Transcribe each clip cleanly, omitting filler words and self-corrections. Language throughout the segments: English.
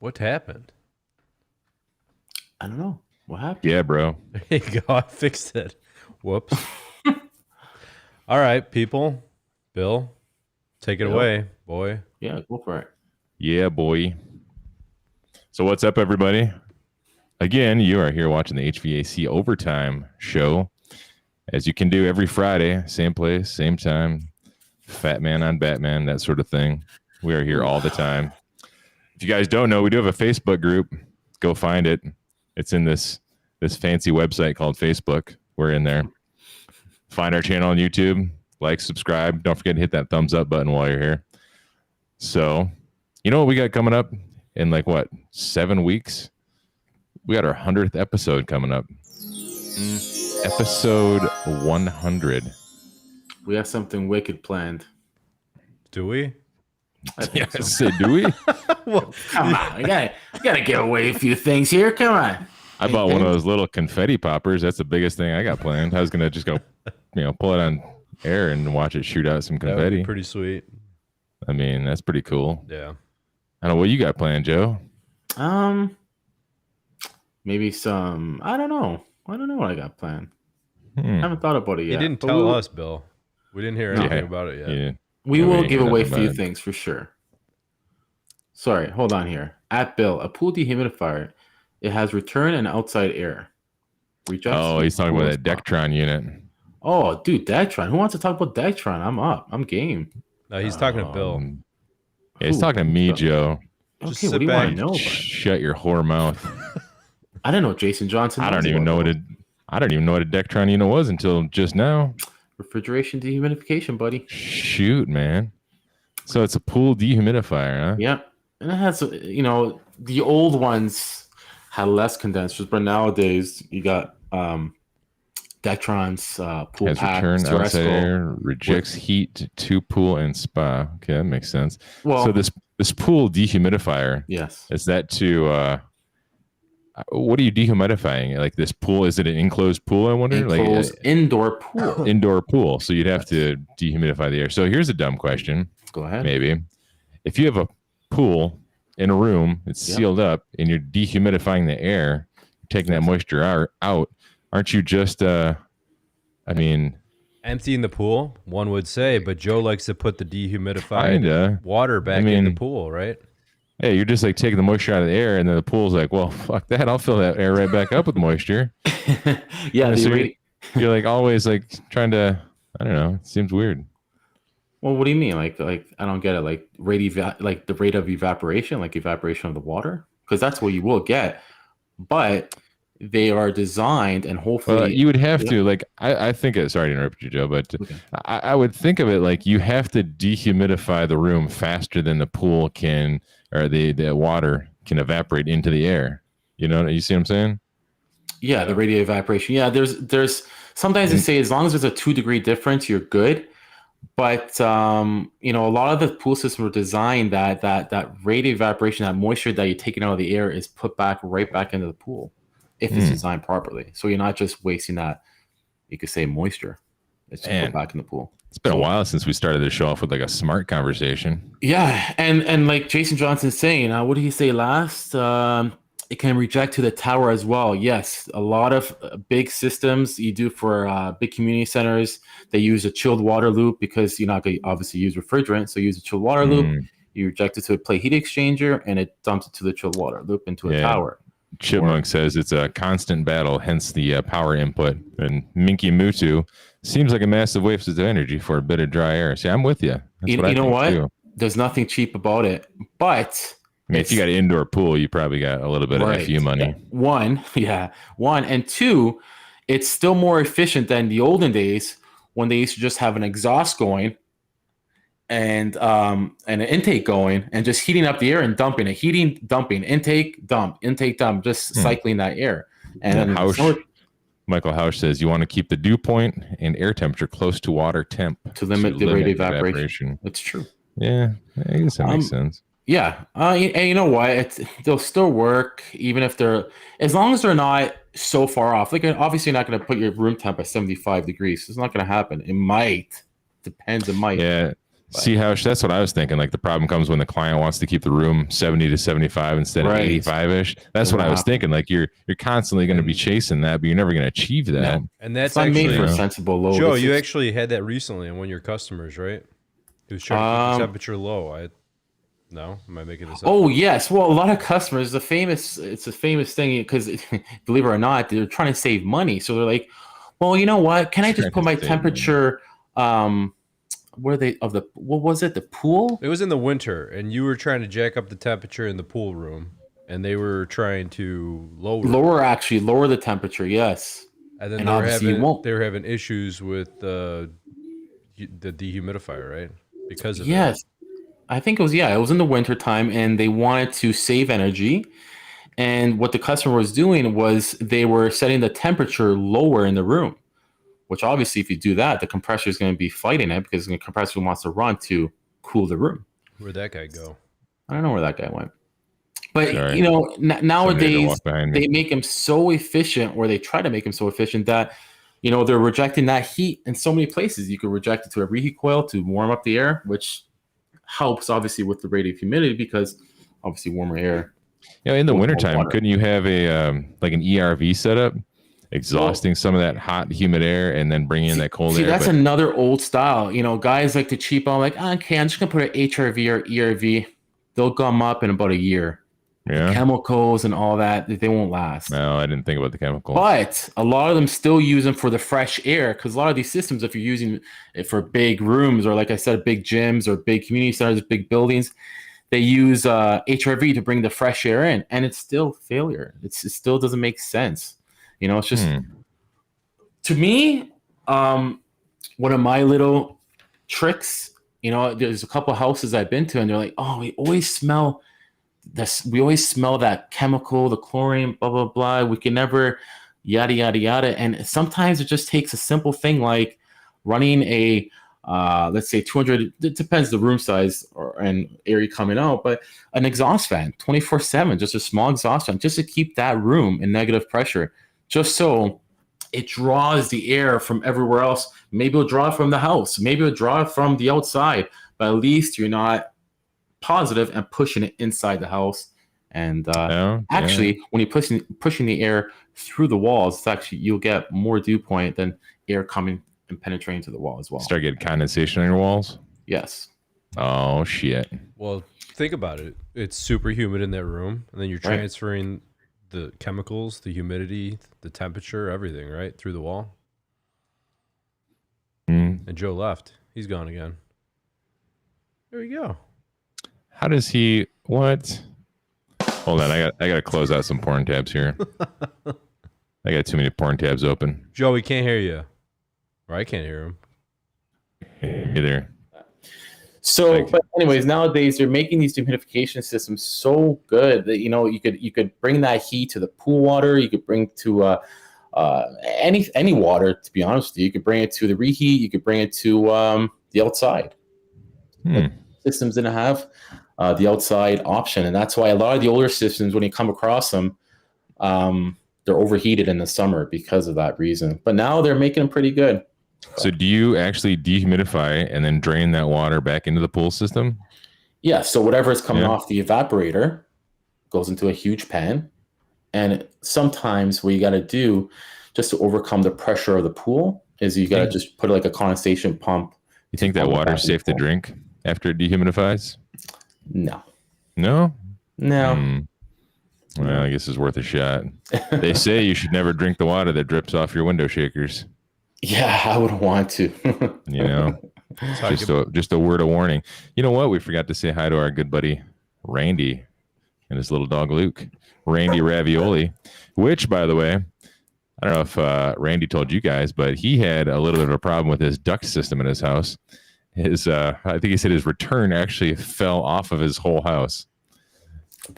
What happened? I don't know. What happened? Yeah, bro. There you go. I fixed it. Whoops. All right, people. Bill, take it away, boy. Yeah, go for it. Yeah, boy. So what's up, everybody? Again, you are here watching the HVAC Overtime show, as you can do every Friday, same place, same time. Fat man on Batman, that sort of thing. We are here all the time. If you guys don't know, we do have a Facebook group. Go find it. It's in this fancy website called Facebook. We're in there. Find our channel on YouTube. Like, subscribe. Don't forget to hit that thumbs up button while you're here. So, you know what we got coming up in 7 weeks? We got our 100th episode coming up. Episode 100. We have something wicked planned. Do we? Yeah, so. Do we? Well, come on. You gotta give away a few things here. Come on. I bought one of those little confetti poppers. That's the biggest thing I got planned. I was gonna just go, pull it on air and watch it shoot out some confetti. That would be pretty sweet. I mean, that's pretty cool. Yeah. I don't know what you got planned, Joe. Maybe some. I don't know what I got planned. I haven't thought about it yet. You didn't tell us, Bill. We didn't hear anything about it yet. Yeah. We will give away a few things for sure. Sorry, hold on here. At Bill, a pool dehumidifier. It has return and outside air. He's talking about that Dectron unit. Oh, dude, Dectron. Who wants to talk about Dectron? I'm up. I'm game. No, he's talking to Bill. Yeah, he's talking to me, Joe. Okay, what do you want to know about it? Shut your whore mouth. I didn't know Jason Johnson. I don't even know what a Dectron unit was until just now. Refrigeration dehumidification, buddy. Shoot, man. So it's a pool dehumidifier, huh? Yeah. And it has, the old ones had less condensers, but nowadays you got Dectron's pool has pack. Return outside air, rejects heat to pool and spa. Okay, that makes sense. Well, so this pool dehumidifier, yes, is that to what are you dehumidifying? Like this pool, is it an enclosed pool? I wonder. Indoor pool. Indoor pool. So you'd have to dehumidify the air. So here's a dumb question. Go ahead. Maybe if you have a pool in a room, it's sealed up, and you're dehumidifying the air, taking that moisture out, aren't you just emptying the pool, one would say, but Joe likes to put the dehumidified water back in the pool, right? Hey, you're just taking the moisture out of the air, and then the pool's like, well, fuck that. I'll fill that air right back up with moisture. Yeah. So you're always trying to, I don't know. It seems weird. Well, what do you mean? I don't get it. The rate of evaporation, evaporation of the water, because that's what you will get. But they are designed, and hopefully you would have to I think it. Sorry to interrupt you, Joe, but okay. I would think of it you have to dehumidify the room faster than the pool can, or the water can evaporate into the air. You see what I'm saying? Yeah, the rate of evaporation. Yeah, there's sometimes they say as long as there's a 2-degree difference, you're good. But a lot of the pool systems were designed that rate of evaporation, that moisture that you're taking out of the air, is put right back into the pool if it's designed properly. So you're not just wasting that, you could say, moisture. It's just put back in the pool. It's been a while since we started the show off with a smart conversation. Yeah, and like Jason Johnson's saying, what did he say last? It can reject to the tower as well. Yes, a lot of big systems you do for big community centers, they use a chilled water loop because you're not going to obviously use refrigerant. So you use a chilled water loop, you reject it to a plate heat exchanger, and it dumps it to the chilled water loop into a tower. Chipmunk says it's a constant battle, hence the power input. And Minky Mutu seems like a massive waste of energy for a bit of dry air. See, I'm with you. You know what? Too. There's nothing cheap about it. But if you got an indoor pool, you probably got a little bit of FU money. One. And two, it's still more efficient than the olden days when they used to just have an exhaust going and an intake going and just heating up the air and dumping it. Heating, dumping, intake, dump, just cycling that air. And Michael Hausch says you want to keep the dew point and air temperature close to water temp to limit the rate of evaporation. That's true. Yeah, I guess that makes sense. Yeah, and you know what? They'll still work even if as long as they're not so far off. Obviously, you're not going to put your room temp at 75 degrees. It's not going to happen. It might. Depends. It might. Yeah. See how that's what I was thinking. Like the problem comes when the client wants to keep the room 70 to 75 instead of 85-ish. That's what I was thinking. Like you're constantly going to be chasing that, but you're never going to achieve that. No. And that's it's not actually made for a sensible load. Joe, you actually had that recently on one of your customers, right? He was trying to keep the temperature low. No, am I making this up? Oh yes, well a lot of customers. It's a famous thing because believe it or not, they're trying to save money. So they're like, well, you know what? Can I just put my temperature? What was it? The pool? It was in the winter, and you were trying to jack up the temperature in the pool room, and they were trying to lower the temperature. Yes, and then they were having issues with the dehumidifier, right? Because of that. I think it was in the winter time, and they wanted to save energy. And what the customer was doing was they were setting the temperature lower in the room. Which obviously, if you do that, the compressor is going to be fighting it because the compressor wants to run to cool the room. Where'd that guy go? I don't know where that guy went. But, nowadays, they make him so efficient, or they try to make him so efficient that, they're rejecting that heat in so many places. You could reject it to a reheat coil to warm up the air, which helps, obviously, with the radiative humidity because, obviously, warmer air. In the wintertime, couldn't you have an ERV setup? Exhausting some of that hot, humid air and then bringing in that cold air. That's another old style. Guys like to cheap out, like, okay, I'm just going to put an HRV or ERV. They'll gum up in about a year. Yeah. The chemicals and all that, they won't last. No, I didn't think about the chemicals. But a lot of them still use them for the fresh air because a lot of these systems, if you're using it for big rooms or, like I said, big gyms or big community centers, big buildings, they use HRV to bring the fresh air in. And it's still failure. It still doesn't make sense. It's just, to me, one of my little tricks, there's a couple houses I've been to and they're like, oh, we always smell this. We always smell that chemical, the chlorine, blah, blah, blah. We can never yada, yada, yada. And sometimes it just takes a simple thing like running a, let's say 200, it depends the room size and area coming out, but an exhaust fan 24/7, just a small exhaust fan, just to keep that room in negative pressure. Just so it draws the air from everywhere else. Maybe it'll draw it from the house. Maybe it'll draw it from the outside. But at least you're not positive and pushing it inside the house. And when you're pushing the air through the walls, you'll get more dew point than air coming and penetrating to the wall as well. Start getting condensation on your walls? Yes. Oh, shit. Well, think about it. It's super humid in that room, and then you're transferring the chemicals, the humidity, the temperature, everything, right, through the wall. And Joe left. He's gone again. There you go. How does he? What? Hold on, I got to close out some porn tabs here. I got too many porn tabs open. Joe, we can't hear you. Or I can't hear him. Hey there. So, but anyways, nowadays they're making these dehumidification systems so good that you could bring that heat to the pool water. You could bring to any water. To be honest with you, you could bring it to the reheat. You could bring it to the outside. Systems didn't have the outside option, and that's why a lot of the older systems, when you come across them, they're overheated in the summer because of that reason. But now they're making them pretty good. So do you actually dehumidify and then drain that water back into the pool system? Yeah. So whatever is coming off the evaporator goes into a huge pan. And sometimes what you got to do just to overcome the pressure of the pool is you got to just put like a condensation pump. You think that water is safe to drink after it dehumidifies? No. No? No. Well, I guess it's worth a shot. They say you should never drink the water that drips off your window shakers. Yeah, I wouldn't want to. Just a word of warning. You know what? We forgot to say hi to our good buddy Randy and his little dog Luke. Randy Ravioli, which, by the way, I don't know if Randy told you guys, but he had a little bit of a problem with his duct system in his house. I think he said his return actually fell off of his whole house.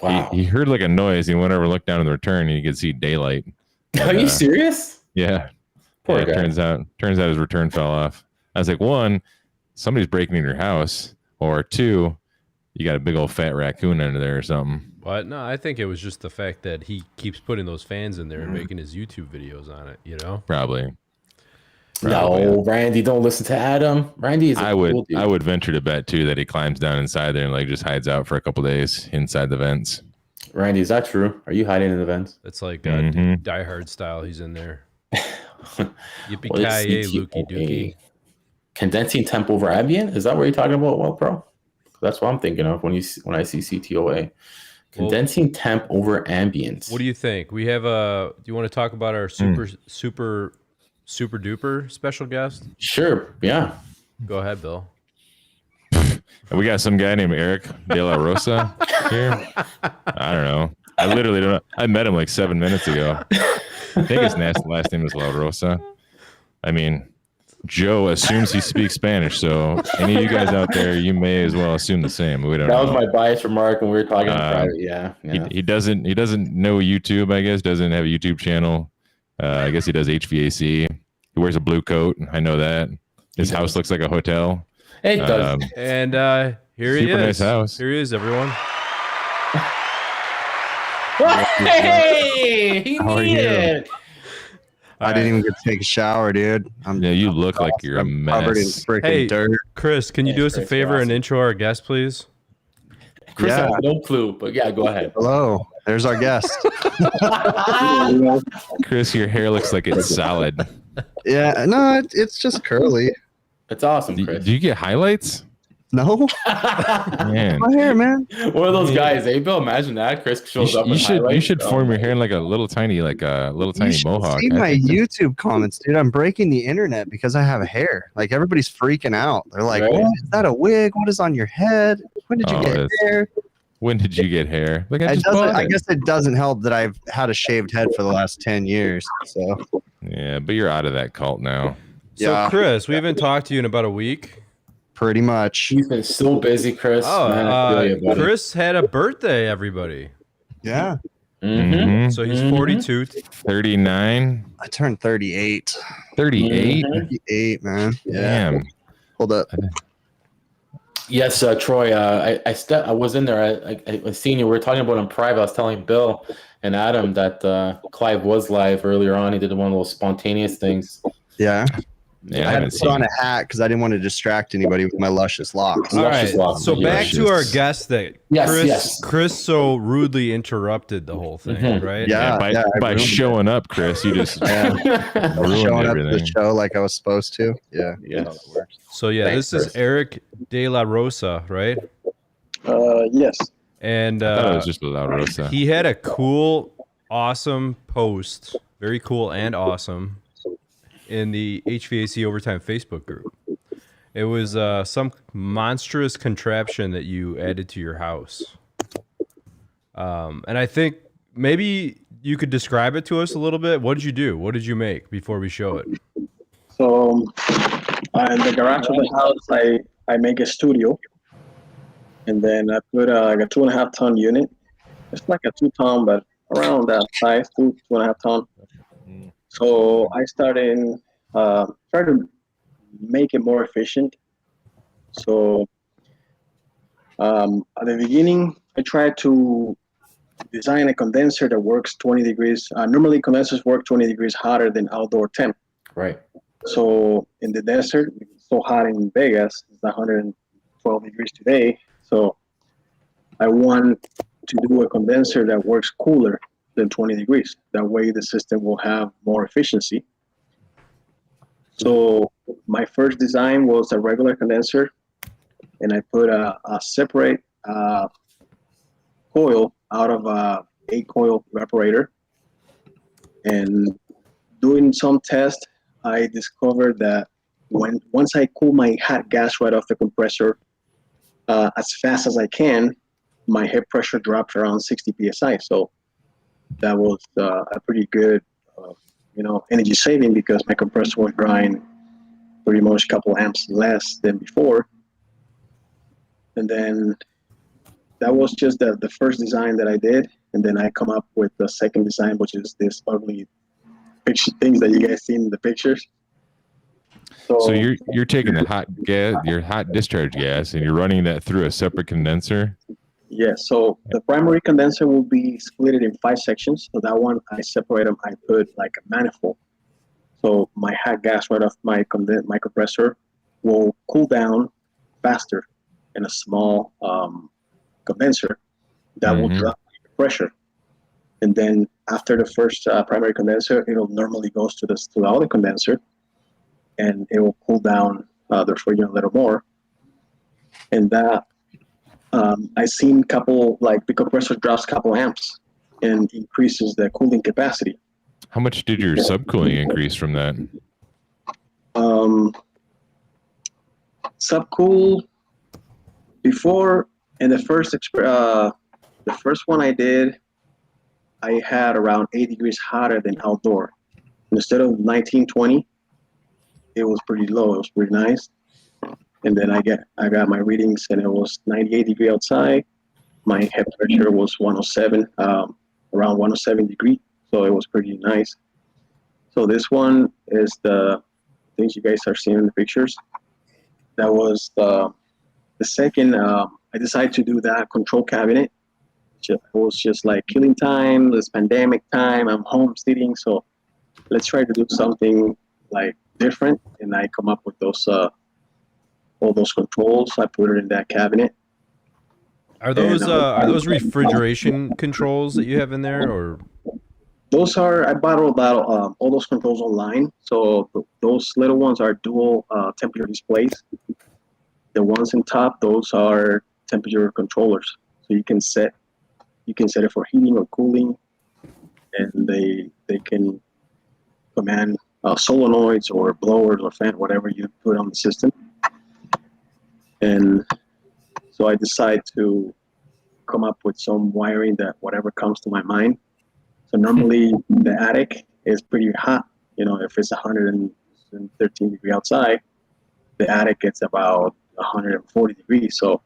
Wow. He heard like a noise. He went over and looked down in the return, and you could see daylight. Are you serious? Yeah. Poor guy. Turns out his return fell off. I was like, one, somebody's breaking in your house, or two, you got a big old fat raccoon under there or something. But no, I think it was just the fact that he keeps putting those fans in there and making his YouTube videos on it, Probably. No, Randy, don't listen to Adam. Randy is cool dude. I would venture to bet too that he climbs down inside there and like just hides out for a couple days inside the vents. Randy, is that true? Are you hiding in the vents? It's like Die Hard style. He's in there. Yippee-ki-yay, Lukey Dookie. Condensing temp over ambient? Is that what you're talking about, well, bro? That's what I'm thinking of when I see CTOA. Condensing temp over ambience. What do you think? We have do you want to talk about our super duper special guest? Sure. Yeah. Go ahead, Bill. We got some guy named Eric De La Rosa here. I don't know. I literally don't know. I met him like 7 minutes ago. I think his last name is La Rosa. I mean, Joe assumes he speaks Spanish, so any of you guys out there, you may as well assume the same. We don't know. That was my bias remark when we were talking in private. Yeah. He doesn't know YouTube, I guess, doesn't have a YouTube channel. I guess he does HVAC. He wears a blue coat. I know that. His house looks like a hotel. It does. And here he is. Nice house. Here he is, everyone. Hey, he needed. I didn't even get to take a shower, dude. You look like you're a mess. Covered in freaking dirt. Chris, can you do us a favor and intro our guest, please? Chris has no clue, but yeah, go ahead. Hello, there's our guest. Chris, your hair looks like it's solid. Yeah, no, it's just curly. It's awesome, Chris. Do you get highlights? No, man. my hair, man. One of those guys, Bill. Imagine that. Chris shows up. You should form your hair in like a little tiny mohawk. See my YouTube comments, dude. I'm breaking the internet because I have hair. Like everybody's freaking out. They're like, "What, is that a wig? What is on your head? When did you get hair? When did you get hair?" Like I guess it doesn't help that I've had a shaved head for the last 10 years. So yeah, but you're out of that cult now. So Chris, we haven't talked to you in about a week. Pretty much. He's been so busy, Chris. Oh, man, I feel you, Chris had a birthday, everybody. Yeah. Mm-hmm. So he's 42. 39. I turned 38. 38? 38, man. Yeah. Damn. Hold up. Yes, Troy. I was in there. I seen you. We were talking about it in private. I was telling Bill and Adam that Clive was live earlier on. He did one of those spontaneous things. Yeah. Yeah, I had to put on a hat because I didn't want to distract anybody with my luscious locks. All right. So back to our guest that Chris so rudely interrupted the whole thing, right? Yeah. By showing up, Chris, you just ruined showing everything. up to the show like I was supposed to. Yeah. So Thanks, this is Chris. Eric De La Rosa, right? Yes. And I thought it was just La Rosa. he had a cool, awesome post, very cool and awesome, in the HVAC Overtime Facebook group. It was some monstrous contraption that you added to your house. And I think maybe you could describe it to us a little bit. What did you do? What did you make before we show it? So in the garage of the house, I make a studio, and then I put like a 2.5 ton unit. It's like a 2 ton, but around that size, 2.5 ton. So I started to make it more efficient. So at the beginning, I tried to design a condenser that works 20 degrees. Normally, condensers work 20 degrees hotter than outdoor temp. Right. So in the desert, it's so hot in Vegas, it's 112 degrees today. So I want to do a condenser that works cooler than 20 degrees. That way the system will have more efficiency. So my first design was a regular condenser, and I put a separate coil out of a 8-coil evaporator. And doing some tests, I discovered that once I cool my hot gas right off the compressor as fast as I can, my head pressure drops around 60 psi. So that was a pretty good, energy saving because my compressor was drawing pretty much a couple amps less than before. And then that was just the first design that I did. And then I come up with the second design, which is this ugly picture things that you guys see in the pictures. So you're taking the hot gas, your hot discharge gas, and you're running that through a separate condenser. Yes. So the primary condenser will be split in 5 sections. So that one I separate them. I put like a manifold. So my hot gas right off my compressor will cool down faster in a small condenser that will drop the pressure. And then after the first primary condenser, it'll normally goes to the other condenser, and it will cool down the refrigerant a little more. And that I seen couple, like the compressor drops couple amps and increases the cooling capacity. How much did your subcooling increase from that? Subcool before in the first one I did, I had around 8 degrees hotter than outdoor. Instead of 1920, it was pretty low. It was pretty nice. And then I got my readings, and it was 98 degrees outside. My head pressure was 107, around 107 degrees. So it was pretty nice. So this one is the things you guys are seeing in the pictures. That was the second. I decided to do that control cabinet. It was just like killing time. This pandemic time. I'm home sitting, so let's try to do something like different. And I come up with those all those controls. I put it in that cabinet. Are those refrigeration controls that you have in there, or? Those are, I bought all those controls online. So those little ones are dual temperature displays. The ones in top, those are temperature controllers. So you can set it for heating or cooling, and they can command solenoids or blowers or fan, whatever you put on the system. And so I decide to come up with some wiring that whatever comes to my mind. So normally the attic is pretty hot. You know, if it's 113 degrees outside, the attic gets about 140 degrees. So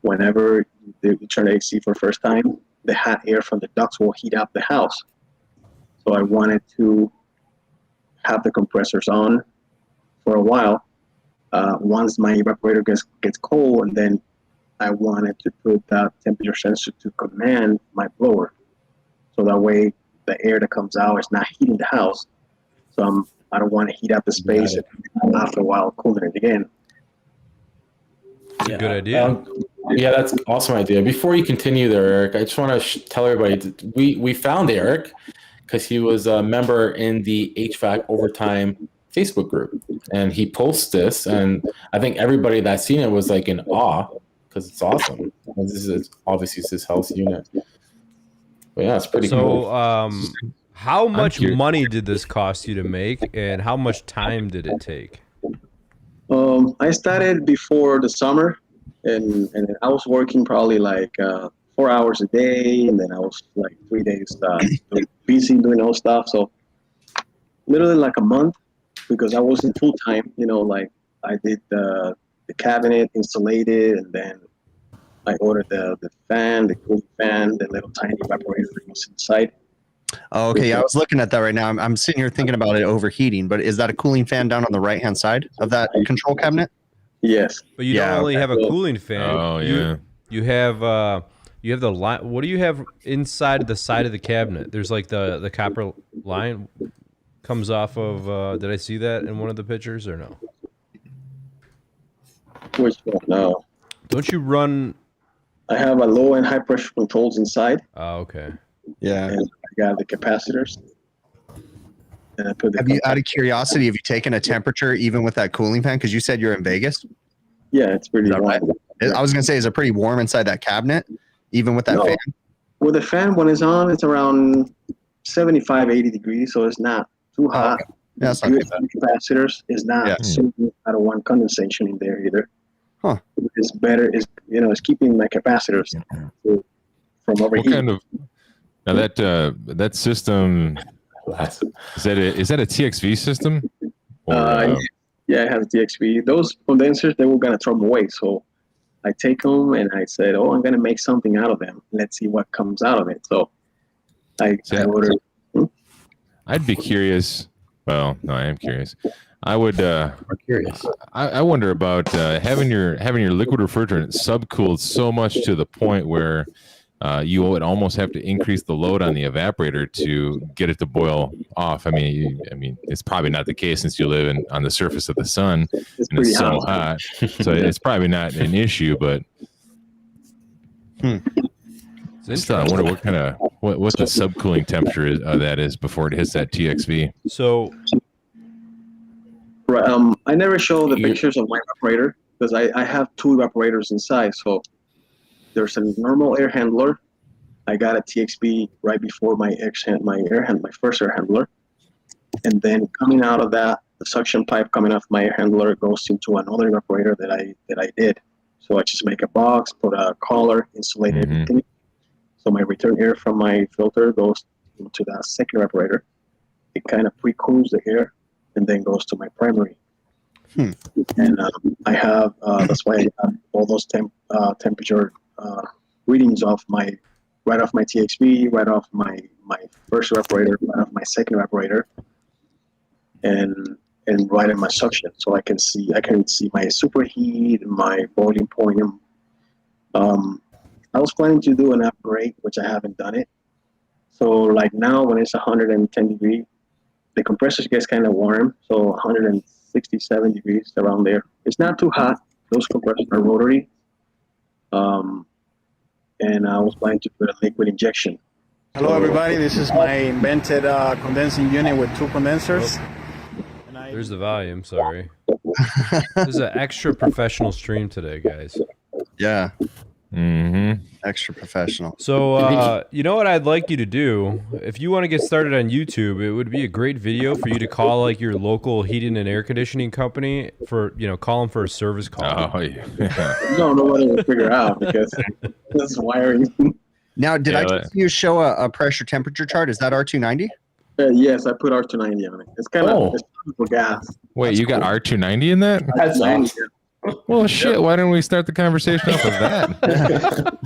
whenever you turn the AC for the first time, the hot air from the ducts will heat up the house. So I wanted to have the compressors on for a while. Once my evaporator gets cold, and then I wanted to put that temperature sensor to command my blower. So that way the air that comes out is not heating the house. So I don't want to heat up the space and after a while cooling it again. That's a good idea. Yeah, that's an awesome idea. Before you continue there, Eric, I just want to tell everybody we found Eric because he was a member in the HVAC Overtime Facebook group, and he posts this, and I think everybody that's seen it was like in awe because it's awesome. And this is obviously his house unit. But yeah, it's pretty cool. So, how much money did this cost you to make, and how much time did it take? I started before the summer, and I was working probably like 4 hours a day, and then I was like 3 days busy doing all stuff. So literally like a month, because I wasn't full time. You know, like I did the cabinet, installed it, and then I ordered the fan, the cooling fan, the little tiny evaporator that was inside. Oh, okay. I was looking at that right now. I'm sitting here thinking about it overheating, but is that a cooling fan down on the right-hand side of that control cabinet? Yes. But you don't only have a cooling fan. Oh, yeah. You have the line. What do you have inside the side of the cabinet? There's like the copper line comes off of. Did I see that in one of the pictures or no? Which one? No. Don't you run? I have a low and high pressure controls inside. Oh, okay. Yeah. And I got the capacitors. And I put the out of curiosity, have you taken a temperature even with that cooling fan? Because you said you're in Vegas. Yeah, it's pretty warm. Right? I was gonna say, is it pretty warm inside that cabinet, even with that fan? With the fan, when it's on, it's around 75, 80 degrees, so it's not too hot. Okay. Yeah, that's not too bad. Capacitors is not. I don't want condensation in there either. Huh. It's better. It's keeping my capacitors from overheating. What kind of now that system? Is that a TXV system? Or, yeah, it has a TXV. Those condensers, they were gonna throw them away, so I take them and I said, "Oh, I'm gonna make something out of them. Let's see what comes out of it." So I ordered. I'd be curious. Well, no, I am curious. I would. Curious. I wonder about having your liquid refrigerant subcooled so much to the point where you would almost have to increase the load on the evaporator to get it to boil off. I mean, it's probably not the case since you live on the surface of the sun It's and pretty it's so hot. So it's probably not an issue, but still, I wonder what kind of what the subcooling temperature is, that is before it hits that TXV. So Right. I never show the pictures of my evaporator because I have 2 evaporators inside. So there's a normal air handler. I got a TXB right before my first air handler, and then coming out of that, the suction pipe coming off my air handler goes into another evaporator that I did. So I just make a box, put a collar, insulate everything. So my return air from my filter goes into that second evaporator. It kind of pre-cools the air and then goes to my primary. And I have that's why I have all those temperature readings off right off my TXV, right off my first evaporator, right off my second evaporator, and right in my suction, so I can see my superheat, my boiling point. I was planning to do an upgrade, which I haven't done it. So like now, when it's 110 degrees, the compressors gets kind of warm, so 167 degrees around there. It's not too hot. Those compressors are rotary. And I was planning to put a liquid injection. Hello everybody, this is my invented condensing unit with 2 condensers. there's the volume. Sorry. This is an extra professional stream today, guys. Yeah. Extra professional. So, you know what I'd like you to do? If you want to get started on YouTube, it would be a great video for you to call like your local heating and air conditioning company for, call them for a service call. Oh, yeah. No, nobody will figure out because this is wiring. Now, did I just see you show a pressure temperature chart? Is that R290? Yes, I put R290 on it. It's kind of for gas. Wait, you got R290 in that? That's nice. Well, shit, why didn't we start the conversation off with that?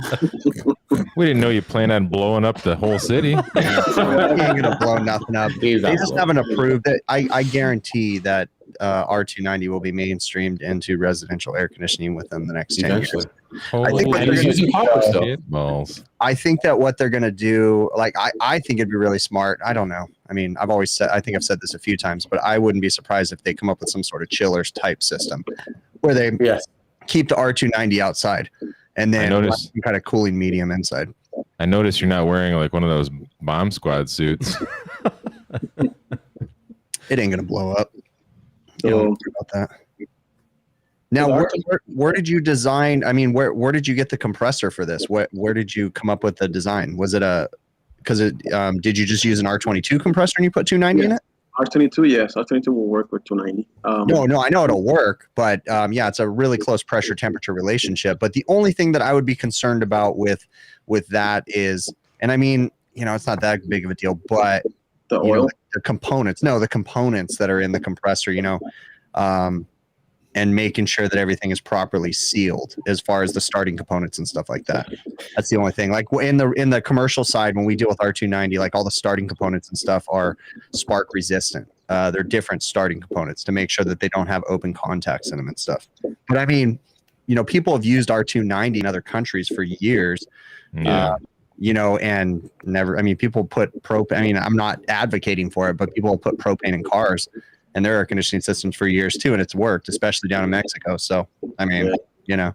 We didn't know you planned on blowing up the whole city. You ain't gonna blow nothing up. They just haven't approved it. I guarantee that R290 will be mainstreamed into residential air conditioning within the next 10 years. I think what they're gonna do, I think that what they're going to do, like, I think it'd be really smart. I don't know. I mean, I think I've said this a few times, but I wouldn't be surprised if they come up with some sort of chillers type system where they keep the R290 outside and then some kind of cooling medium inside. I noticed you're not wearing like one of those bomb squad suits. It ain't going to blow up. You don't worry about that. Now, where did you design? I mean, where did you get the compressor for this? Where did you come up with the design? Was it did you just use an R22 compressor and you put 290 in it? R22, yes. R22 will work with 290. No, I know it'll work, but it's a really close pressure temperature relationship. But the only thing that I would be concerned about with that is, and I mean, it's not that big of a deal, but the oil, the components that are in the compressor, and making sure that everything is properly sealed as far as the starting components and stuff like that. That's the only thing. Like in the commercial side, when we deal with R290, like all the starting components and stuff are spark resistant. They're different starting components to make sure that they don't have open contacts in them and stuff. But I mean, people have used R290 in other countries for years. And never, I mean, people put propane. I mean, I'm not advocating for it, but people put propane in cars and their air conditioning systems for years too, and it's worked, especially down in Mexico. So, I mean, I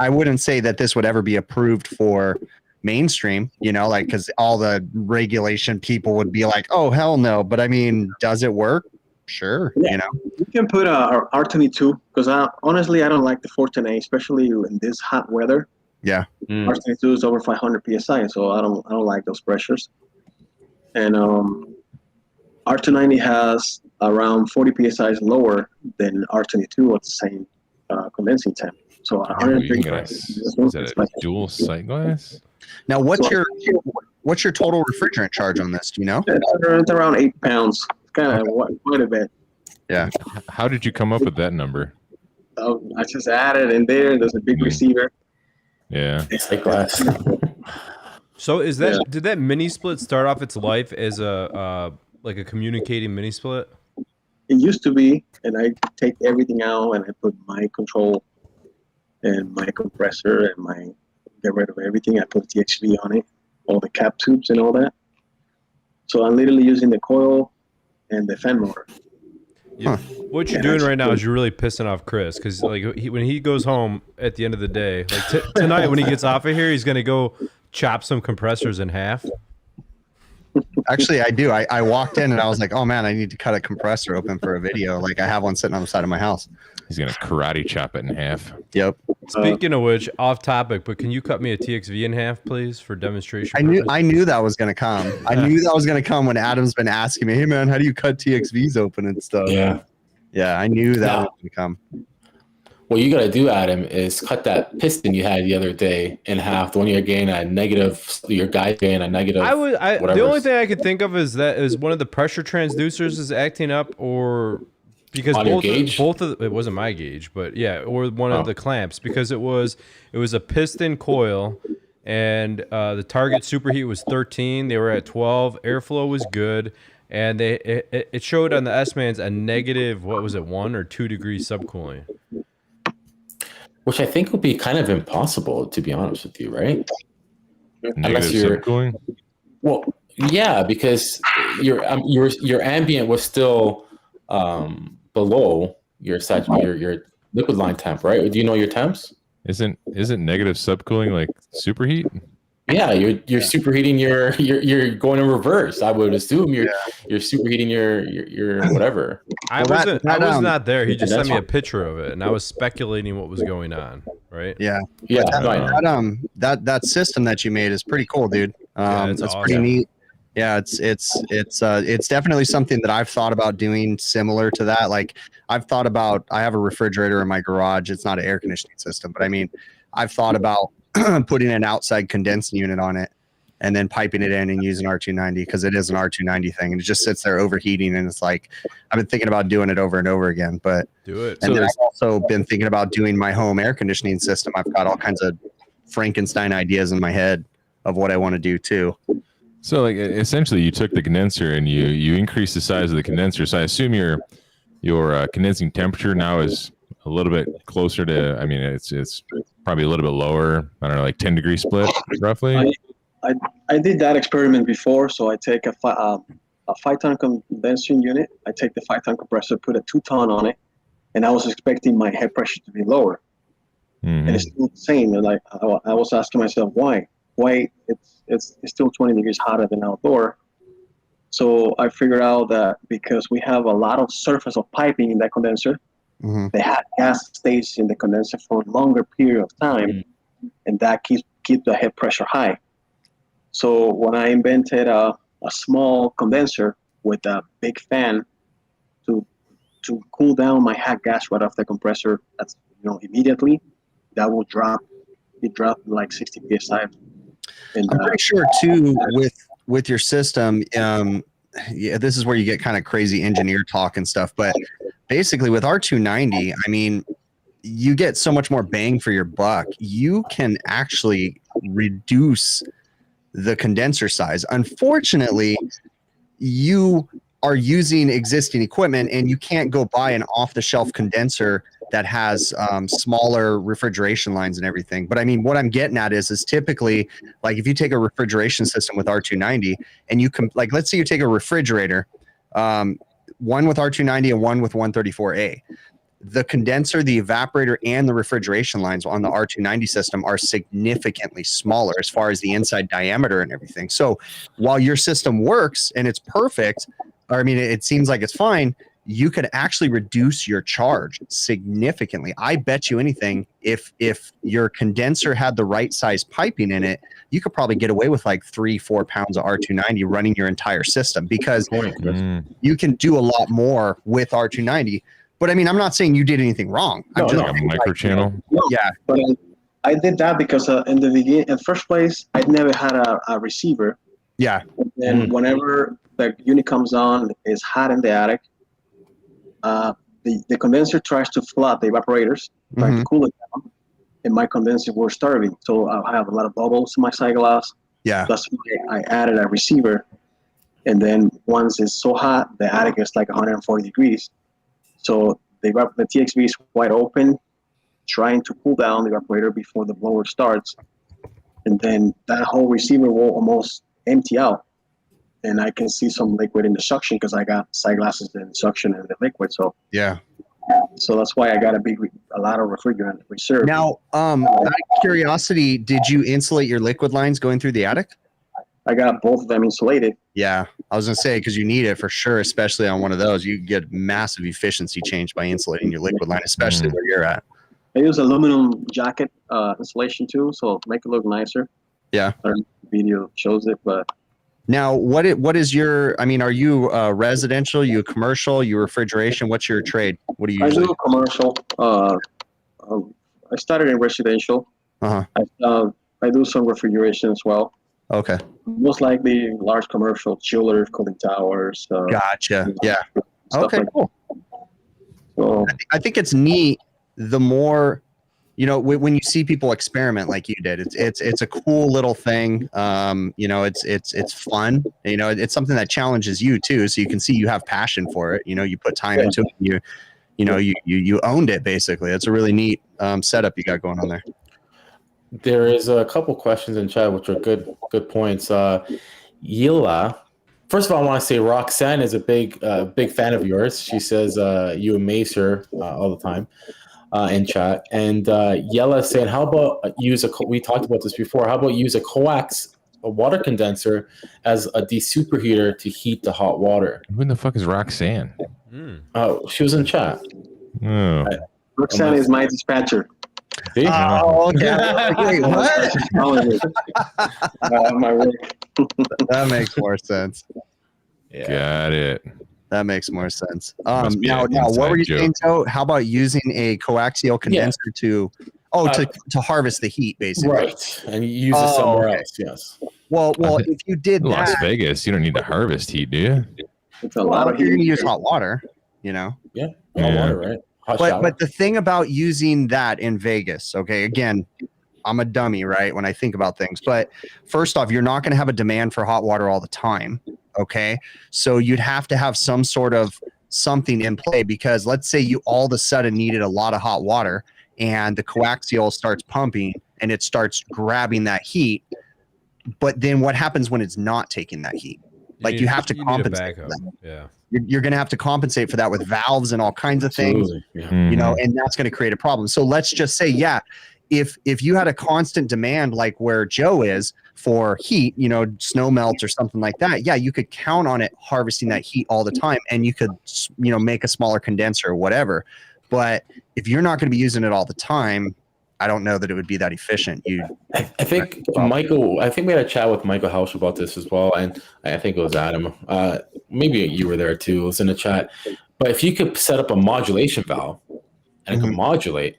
wouldn't say that this would ever be approved for mainstream, because all the regulation people would be like, oh, hell no. But I mean, does it work? Sure. You can put a R22 because honestly, I don't like the 410A, especially in this hot weather. Yeah. R22 is over 500 PSI, so I don't like those pressures. And R290 has around 40 PSI lower than R22 at the same condensing temp. So 103. Is that a dual sight glass? Now, what's your total refrigerant charge on this? Do you know? It's around 8 pounds. Kind of quite a bit. Yeah. How did you come up with that number? I just added in there. There's a big receiver. Yeah. It's like glass. So did that mini split start off its life as a like a communicating mini split? It used to be, and I take everything out and I put my control and my compressor and my get rid of everything. I put TXV on it, all the cap tubes and all that. So I'm literally using the coil and the fan motor. What you're doing right now is you're really pissing off Chris, because like when he goes home at the end of the day, like tonight when he gets off of here, he's gonna go chop some compressors in half. Actually, I do. I walked in and I was like, oh man, I need to cut a compressor open for a video. Like I have one sitting on the side of my house. He's gonna karate chop it in half. Yep. Speaking of which, off topic, but can you cut me a TXV in half, please, for demonstration? I knew that was gonna come. I knew that was gonna come when Adam's been asking me, hey man, how do you cut TXVs open and stuff? Yeah, I knew that was gonna come. What you got to do, Adam, is cut that piston you had the other day in half. The one you're getting a negative, your guy getting a negative. The only thing I could think of is that is one of the pressure transducers is acting up, or because both of it wasn't my gauge, but yeah, or one of the clamps, because it was a piston coil, and the target superheat was 13. They were at 12. Airflow was good. And it showed on the S-Mans a negative, what was it, 1 or 2 degrees subcooling. Which I think would be kind of impossible, to be honest with you, right? Negative subcooling? Well, yeah, because your ambient was still below your liquid line temp, right? Do you know your temps? Isn't negative subcooling like superheat? Yeah, you're superheating you're going in reverse. I would assume you're superheating your wasn't I was not there. He just sent me a picture of it, and I was speculating what was going on. Right? Yeah. Yeah. That system that you made is pretty cool, dude. That's awesome. Pretty neat. Yeah, it's definitely something that I've thought about doing similar to that. Like I have a refrigerator in my garage. It's not an air conditioning system, but I mean, I've thought about putting an outside condensing unit on it and then piping it in and using R290, because it is an R290 thing and it just sits there overheating. And it's like, I've been thinking about doing it over and over again, but do it. And then I've also been thinking about doing my home air conditioning system. I've got all kinds of Frankenstein ideas in my head of what I want to do too. So like essentially you took the condenser and you increased the size of the condenser. So I assume your condensing temperature now is a little bit closer to, I mean, it's probably a little bit lower. I don't know, like 10 degree split roughly. I did that experiment before. So I take a 5-ton condensing unit. I take the 5-ton compressor, put a 2-ton on it, and I was expecting my head pressure to be lower. And it's still the same. And like I was asking myself, why it's still 20 degrees hotter than outdoor. So I figured out that because we have a lot of surface of piping in that condenser, the hot gas stays in the condenser for a longer period of time, and that keeps the head pressure high. So when I invented a small condenser with a big fan to cool down my hot gas right off the compressor, that's immediately, that will drop. It dropped like 60 psi. And, I'm pretty sure too with your system. Yeah, this is where you get kind of crazy engineer talk and stuff, but basically with R290, I mean, you get so much more bang for your buck. You can actually reduce the condenser size. Unfortunately, you are using existing equipment and you can't go buy an off-the-shelf condenser that has smaller refrigeration lines and everything. But I mean, what I'm getting at is typically, like if you take a refrigeration system with R290 and you can, like, let's say you take a refrigerator, one with R290 and one with 134A. The condenser, the evaporator, and the refrigeration lines on the R290 system are significantly smaller as far as the inside diameter and everything. So while your system works and it's perfect, or I mean, it seems like it's fine, you could actually reduce your charge significantly. I bet you anything, if your condenser had the right size piping in it, you could probably get away with like 3-4 pounds of R290 running your entire system, because you can do a lot more with R290. But I mean, I'm not saying you did anything wrong. I'm just like a micro channel. Yeah, but I did that because in the beginning, in first place, I'd never had a receiver. Yeah. And whenever the unit comes on, it's hot in the attic. The condenser tries to flood the evaporators, trying to cool it down, and my condenser were starving. So I have a lot of bubbles in my side glass. Yeah. That's why I added a receiver. And then once it's so hot, the attic is like 140 degrees. So the TXV is wide open, trying to cool down the evaporator before the blower starts. and then that whole receiver will almost empty out, and I can see some liquid in the suction because I got side glasses in the suction and the liquid. So Yeah. so that's why I got a lot of refrigerant reserve. Now, out of curiosity, did you insulate your liquid lines going through the attic? I got both of them insulated. Yeah, I was gonna say because you need it for sure, especially on one of those. You get massive efficiency change by insulating your liquid line, especially where you're at. I use aluminum jacket insulation too, so make it look nicer. Yeah. Our video shows it, but Now, what is your? I mean, are you residential? You commercial? You refrigeration? What's your trade? What do you I usually? do commercial. I started in residential. Uh-huh. I do some refrigeration as well. Okay. Most likely large commercial chillers, cooling towers. Gotcha. Yeah. stuff Okay. like Cool. So I think it's neat. The more, when you see people experiment like you did, it's a cool little thing. It's fun. It's something that challenges you too. So you can see you have passion for it. You put time into it. You owned it basically. It's a really neat setup you got going on there. There is a couple questions in chat, which are good points. Yila, first of all, I want to say Roxanne is a big fan of yours. She says you amaze her all the time in chat. And Yella saying, how about we talked about this before, how about use a coax, a water condenser, as a desuperheater to heat the hot water? Who in the fuck is Roxanne? She was in chat. Oh. Roxanne is my dispatcher. See? Oh, okay. Wait, what? My work. That makes more sense. Yeah. Got it. That makes more sense. Must be Now, an what were you inside saying, Joe? How about using a coaxial condenser to harvest the heat, basically? Right. And you use it somewhere else, yes. Well, if you did Las that, Vegas, you don't need to harvest heat, do you? It's a lot of you're going to heat. use hot water, Yeah. Hot Yeah. water, right? Hot shower. But the thing about using that in Vegas, okay, again, I'm a dummy, right, when I think about things. But first off, you're not going to have a demand for hot water all the time, okay? So you'd have to have some sort of something in play, because let's say you all of a sudden needed a lot of hot water and the coaxial starts pumping and it starts grabbing that heat. But then what happens when it's not taking that heat? Like you have to compensate for that. Yeah. You're going to have to compensate for that with valves and all kinds of things. Yeah. And that's going to create a problem. So let's just say, if you had a constant demand like where Joe is for heat, snow melt or something like that, you could count on it harvesting that heat all the time, and you could, make a smaller condenser or whatever. But if you're not going to be using it all the time, I don't know that it would be that efficient. I think Michael. I think we had a chat with Michael House about this as well, and I think it was Adam. Maybe you were there too. It was in the chat. But if you could set up a modulation valve and it can modulate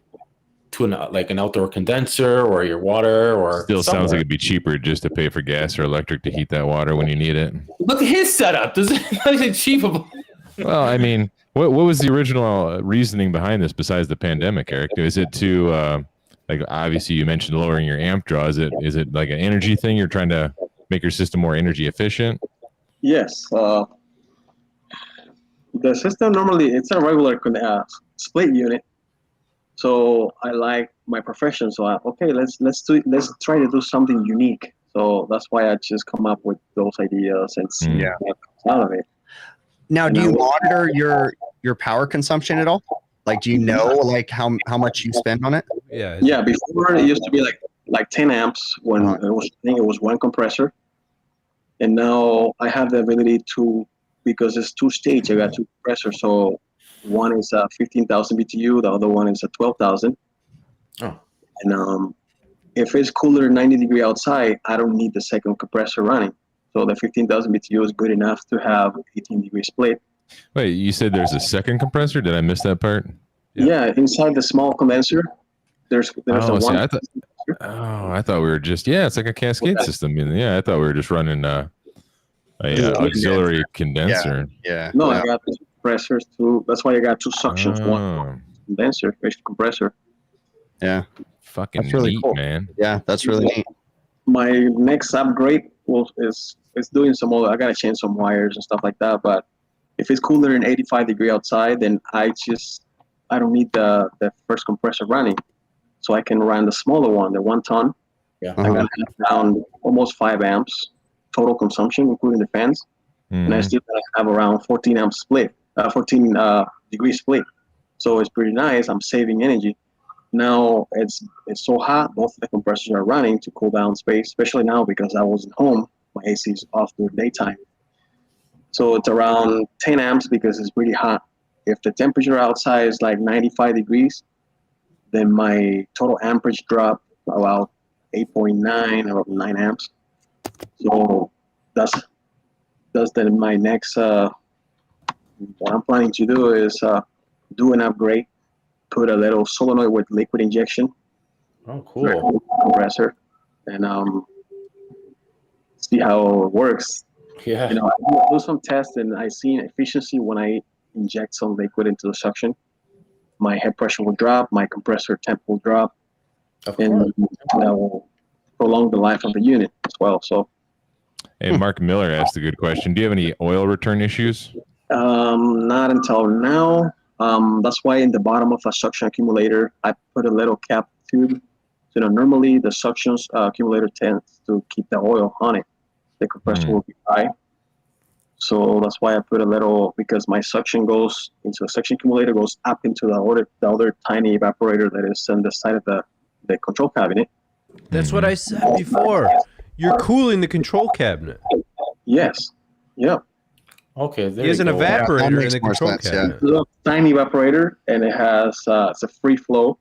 to an outdoor condenser or your water, or Still sounds like it'd be cheaper just to pay for gas or electric to heat that water when you need it. Look at his setup. Does it not achievable? Well, I mean, what was the original reasoning behind this besides the pandemic, Eric? Is it to obviously you mentioned lowering your amp draw. Is it like an energy thing? You're trying to make your system more energy efficient? Yes. The system normally, it's a regular split unit. So I like my profession. So let's try to do something unique. So that's why I just come up with those ideas and see what comes out of it. Now, do you monitor your power consumption at all? Like, do you know how much you spend on it? Yeah. Yeah. Before it used to be like 10 amps when I think it was one compressor, and now I have the ability to, because it's two stage. I got two compressors. So one is 15,000 BTU, the other one is 12,000. Oh. And if it's cooler than 90 degrees outside, I don't need the second compressor running. So the 15,000 BTU is good enough to have 18-degree split. Wait, you said there's a second compressor? Did I miss that part? Yeah, inside the small condenser, there's a one. I thought we were just it's like a cascade system. Yeah, I thought we were just running a auxiliary condenser. Yeah. No, I got two compressors too. That's why I got two suctions, one condenser, first compressor. Yeah. Fucking that's really neat, cool, man. Yeah, that's really neat. My next upgrade is doing some more. I gotta change some wires and stuff like that. But if it's cooler than 85 degrees outside, then I don't need the first compressor running, so I can run the smaller one, the 1 ton, Yeah. I got around almost 5 amps total consumption, including the fans. And I still have around 14 amps split, 14 degree split. So it's pretty nice. I'm saving energy. Now it's so hot. Both of the compressors are running to cool down space, especially now because I wasn't home. My AC is off during daytime. So it's around 10 amps because it's really hot. If the temperature outside is like 95 degrees, then my total amperage drop about 8.9 or 9 amps. So that's then my next, what I'm planning to do is do an upgrade, put a little solenoid with liquid injection. Oh, cool. Compressor, and see how it works. Yeah. You know, I do some tests and I see an efficiency when I inject some liquid into the suction. My head pressure will drop, my compressor temp will drop, and that will prolong the life of the unit as well. So, hey, Mark Miller asked a good question. Do you have any oil return issues? not until now. That's why in the bottom of a suction accumulator, I put a little cap tube. So, normally the suction accumulator tends to keep the oil on it. The compressor will be high. So that's why I put a little, because my suction goes into the suction accumulator, goes up into the other tiny evaporator that is on the side of the control cabinet. That's what I said before. You're cooling the control cabinet. Yes. Yep. Okay. There He has you an go. evaporator in makes the more control sense, yeah. cabinet. It's a little tiny evaporator, and it has it's a free flow.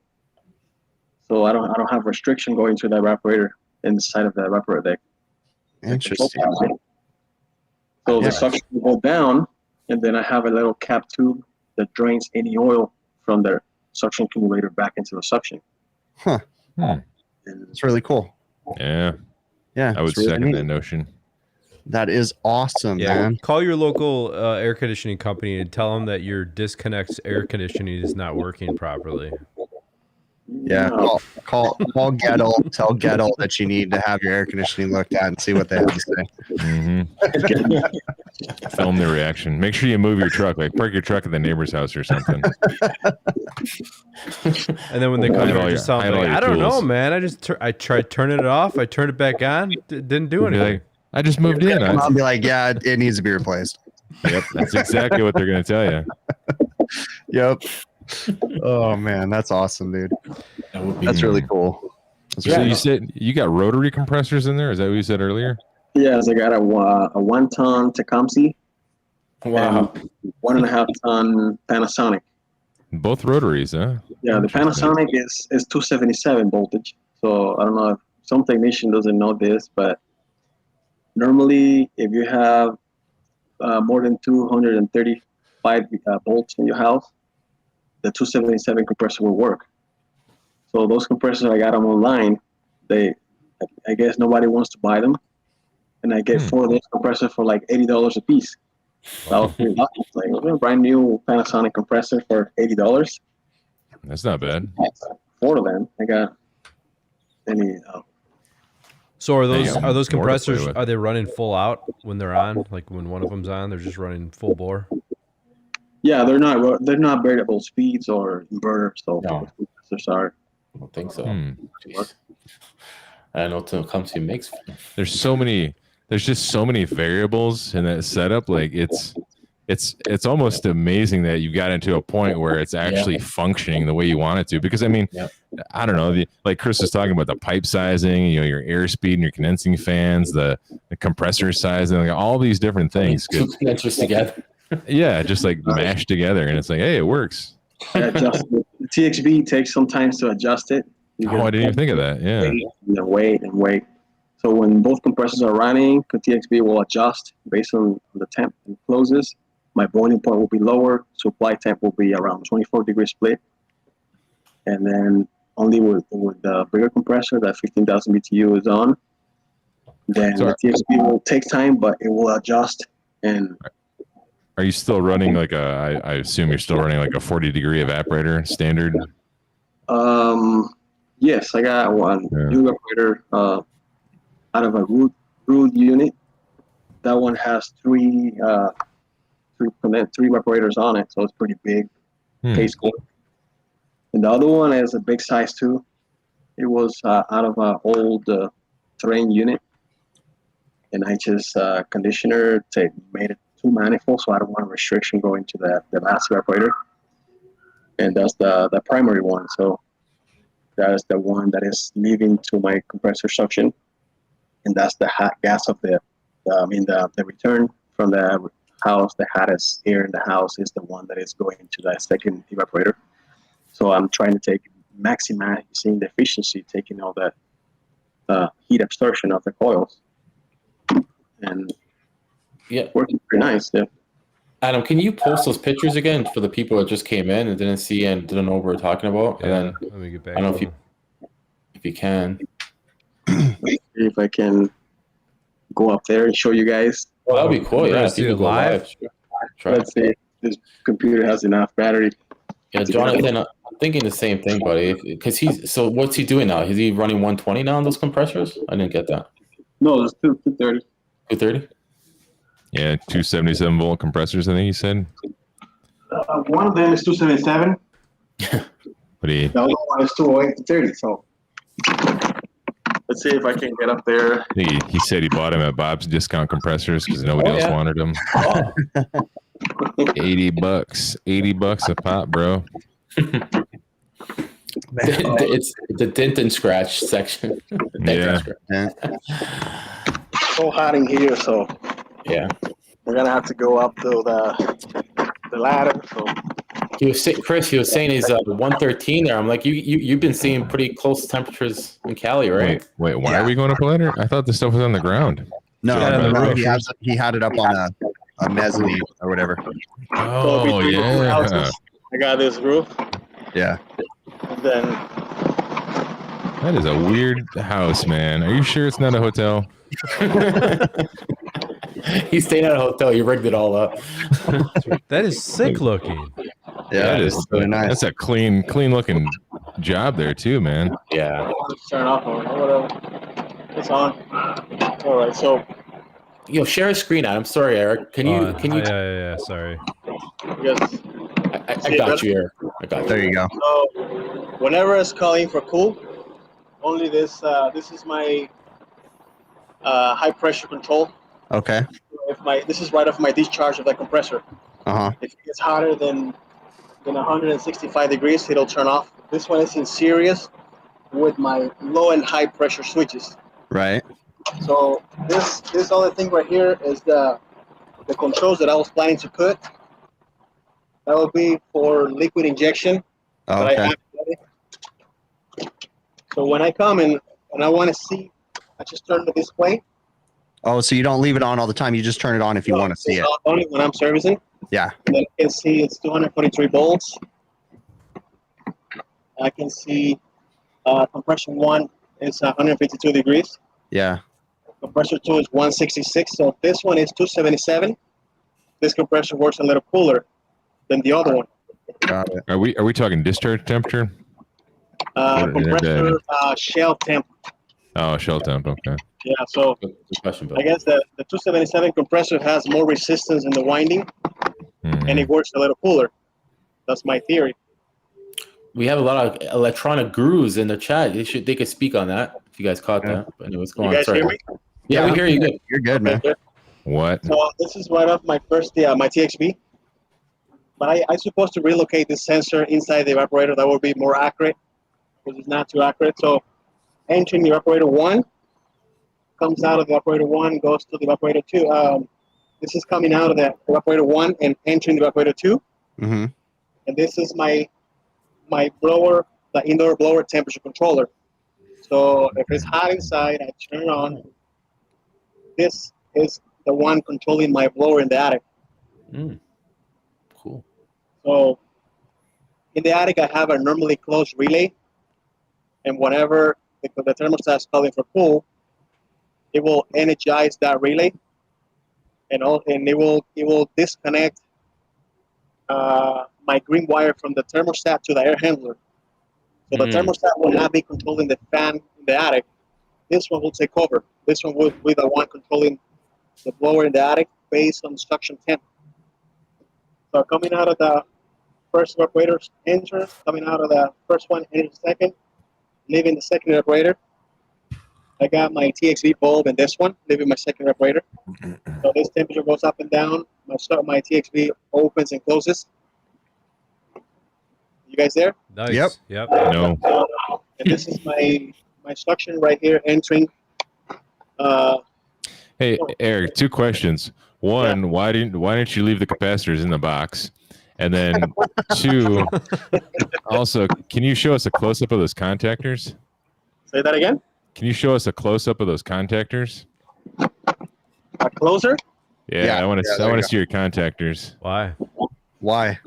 So I don't have restriction going to the evaporator inside of the evaporator deck. Interesting. So Yeah. the suction will go down, and then I have a little cap tube that drains any oil from the suction accumulator back into the suction. Huh. And It's really cool. Yeah, Yeah. I would it's really second neat. that notion. That is awesome, Yeah, man. call your local air conditioning company and tell them that your disconnect air conditioning is not working properly. Yeah. No. Call Gettle. Tell Gettle that you need to have your air conditioning looked at and see what they have to say. Film the reaction. Make sure you move your truck. Like park your truck at the neighbor's house or something. And then when they come Hide here, all just your- tell them, hide all like, your I don't know, tools. man. I tried turning it off. I turned it back on. Didn't do Be anything. like, I just moved in. I'll be like, yeah, it needs to be replaced. Yep, that's exactly what they're going to tell you. Yep. Oh man, that's awesome, dude. That would be That's really cool. That's So really you said you got rotary compressors in there? Is that what you said earlier? Yes, I got a 1-ton Tecumseh wow. and 1.5 ton Panasonic. Both rotaries, huh? Yeah, the Interesting. Panasonic is 277 voltage. So I don't know if some technician doesn't know this, but normally if you have more than 235 volts in your house, the 277 compressor will work. So those compressors, I got them online. I guess nobody wants to buy them, and I get 4 of those compressors for like $80 a piece. So I was pretty lucky. It's like a brand new Panasonic compressor for $80. That's not bad. 4 of them. I got any. So are There you those go. Are those More to play compressors, with. are they running full out when they're on? Like when one of them's on, they're just running full bore? Yeah, they're not variable speeds or inverters. So No. compressors are. I don't think so. Jeez. I don't know until it comes to mix. There's just so many variables in that setup. Like it's almost amazing that you got into a point where it's actually functioning the way you want it to. Because I mean, I don't know, like Chris was talking about the pipe sizing, you know, your airspeed and your condensing fans, the compressor sizing, like all these different things. Two connectors together. Yeah, just like mashed together, and it's like, hey, it works. Adjust it. The TXB takes some time to adjust it. You Oh, I didn't even think of that. Yeah. wait and wait. So when both compressors are running, the TXB will adjust based on the temp it closes. My boiling point will be lower. Supply temp will be around 24 degree split. And then only with the bigger compressor, that 15,000 BTU is on, then So- the TXB will take time, but it will adjust. And Are you still running like I assume you're still running like a 40 degree evaporator standard? yes, I got one Yeah. new evaporator out of a root unit. That one has three evaporators on it, so it's pretty big. Case cool. And the other one is a big size too. It was out of an old terrain unit, and I just conditioner made it 2 manifolds, so I don't want a restriction going to the last evaporator, and that's the primary one. So that is the one that is leaving to my compressor suction, and that's the hot gas of the return from the house. The hottest air in the house is the one that is going to the second evaporator. So I'm trying to maximizing the efficiency, taking all that heat absorption of the coils, and working pretty nice. Yeah. Adam, can you post those pictures again for the people that just came in and didn't see and didn't know what we're talking about? Yeah, And then let me get back. I don't know if you can. Let's see if I can go up there and show you guys. Well, that'd be cool. We're Yeah, gonna if see you it could go live? live. Sure. Try. Let's see if this computer has enough battery. Yeah, Jonathan, I'm thinking the same thing, buddy. Because so what's he doing now? Is he running 120 now on those compressors? I didn't get that. No, it's 230. 230? Yeah, 277-volt compressors, I think you said. One of them is 277. But he, The other one is 208 to 30. So let's see if I can get up there. I think he said he bought him at Bob's Discount Compressors because nobody else wanted them. Oh. $80. $80 a pop, bro. It's the dent and scratch section. Yeah. So hot in here, so Yeah. we're gonna have to go up to the ladder. So Chris, he was saying he's 113 there. I'm like, you've been seeing pretty close temperatures in Cali, right? Wait, why are we going up a ladder? I thought this stuff was on the ground. No, Yeah, no, the he had it up on a mezzanine or whatever. Oh, between the two yeah. houses, I got this roof, Yeah. and then That is a weird house, man. Are you sure it's not a hotel? He stayed at a hotel. You rigged it all up. That is sick looking. Yeah, That it's is really nice. That's a clean looking job there too, man. Yeah. let's turn off or whatever. It's on. All right, so Yo, share a screen, Adam. Sorry, Eric. Can you? Yeah. Sorry. yes. I got you, Eric. I got you. There you go. So whenever it's calling for cool, only this is my high pressure control. Okay. This is right off my discharge of the compressor. Uh-huh. If it gets hotter than 165 degrees, it'll turn off. This one is in series with my low and high pressure switches. Right. So this other thing right here is the controls that I was planning to put. That will be for liquid injection. Oh, that I okay. have ready. So when I come and I want to see, I just turn the display. Oh, so you don't leave it on all the time. You just turn it on if you want to see it. Only when I'm servicing. Yeah. And then I can see it's 243 volts. I can see compression 1 is 152 degrees. Yeah. Compressor 2 is 166. So this one is 277. This compressor works a little cooler than the other one. Got it. Are we talking discharge temperature? Compressor shell temp. Oh, shell temp. Okay. Yeah, so Good question, Bill. I guess the 277 compressor has more resistance in the winding, and it works a little cooler. That's my theory. We have a lot of electronic gurus in the chat. They could speak on that if you guys caught that. But anyways, go You on. guys Sorry. hear me? Yeah, we hear you good. You're good, man. What? So this is right off my first my TXB. But I supposed to relocate this sensor inside the evaporator. That would be more accurate, because it's not too accurate. So entering the evaporator 1, comes out of the evaporator 1, goes to the evaporator 2. This is coming out of the evaporator 1 and entering the evaporator 2. Mm-hmm. And this is my blower, the indoor blower temperature controller. So if it's hot inside, I turn it on. This is the one controlling my blower in the attic. Cool. So in the attic, I have a normally closed relay. And whenever the thermostat is calling for cool, it will energize that relay, and it will disconnect my green wire from the thermostat to the air handler. So the thermostat will not be controlling the fan in the attic. This one will take over. This one will be the one controlling the blower in the attic based on suction temp. So coming out of the first evaporator enter, coming out of the first one enter the second. leaving the second evaporator. I got my TXV bulb and this one, leaving my second evaporator. So this temperature goes up and down. My TXV opens and closes. You guys there? Nice. Yep. Yep. No. And this is my suction right here entering. Hey, Eric, two questions. One, why didn't you leave the capacitors in the box? And then two, also, can you show us a close up of those contactors? Say that again. Can you show us a close up of those contactors? A closer. Yeah, I want to. there I want you to see your contactors. Why? Why?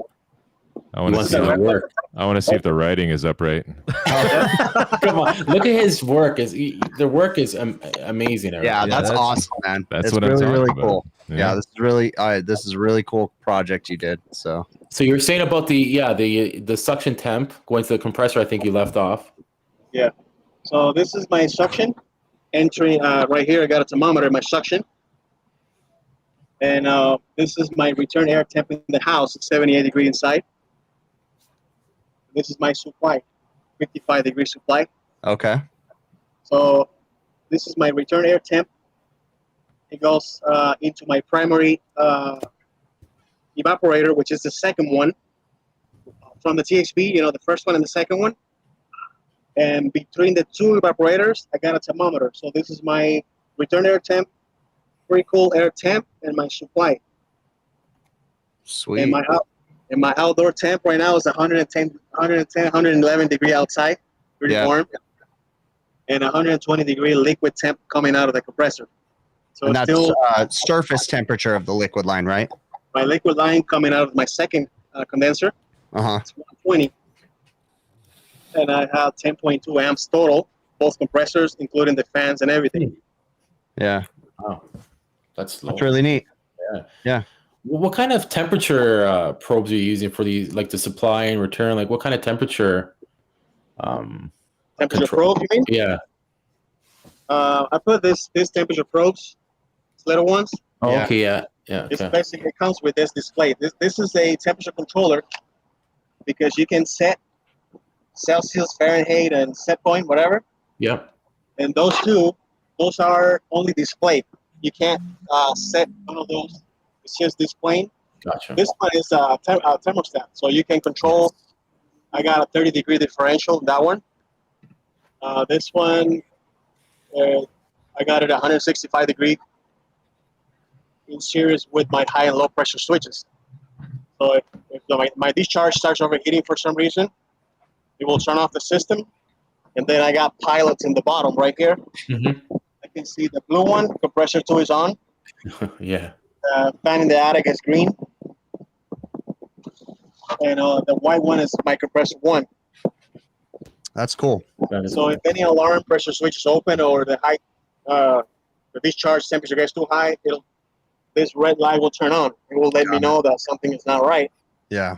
I want to Wants see. to work. I want to see if the writing is upright. Come on, look at his work. The work is amazing. Eric. Yeah, that's that's- awesome, man. that's It's what I'm really, talking really about. cool. Yeah. Yeah, this is a really cool project you did. So So you're saying about the suction temp going to the compressor. I think you left off. So this is my suction entry right here. I got a thermometer in my suction. And this is my return air temp in the house. It's 78 degrees inside. This is my supply, 55 degree supply. okay. So this is my return air temp. It goes into my primary evaporator, which is the second one from the TXB, the first one and the second one. And between the two evaporators, I got a thermometer. So this is my return air temp, pretty cool air temp, and my supply. Sweet. And my outdoor temp right now is 111 degree outside, pretty warm, and 120 degree liquid temp coming out of the compressor. So And it's that's still surface temperature of the liquid line, right? my liquid line coming out of my second condenser. Uh-huh. It's 120, and I have 10.2 amps total, both compressors, including the fans and everything. Yeah. Wow, that's low. That's really neat. What kind of temperature probes are you using for these, like the supply and return? Like what kind of temperature? Temperature probe, you mean? Yeah. I put this temperature probes, these little ones. Oh, Yeah. okay. Yeah. Yeah. It's Okay. basically, it comes with this display. This is a temperature controller because you can set Celsius, Fahrenheit, and set point, whatever. Yep. And those are only displayed. You can't set one of those. It's just displaying. Gotcha. This one is a thermostat, so you can control. I got a 30 degree differential. That one. This one, I got it 165 degree in series with my high and low pressure switches. So if my discharge starts overheating for some reason, it will turn off the system. And then I got pilots in the bottom right here. Mhm. I can see the blue one, compressor 2 is on. Yeah. Fan in the attic is green. And the white one is my compressor 1. That's cool. That is So if any alarm pressure switch is open or the discharge temperature gets too high, this red light will turn on. It will let me know that something is not right. Yeah.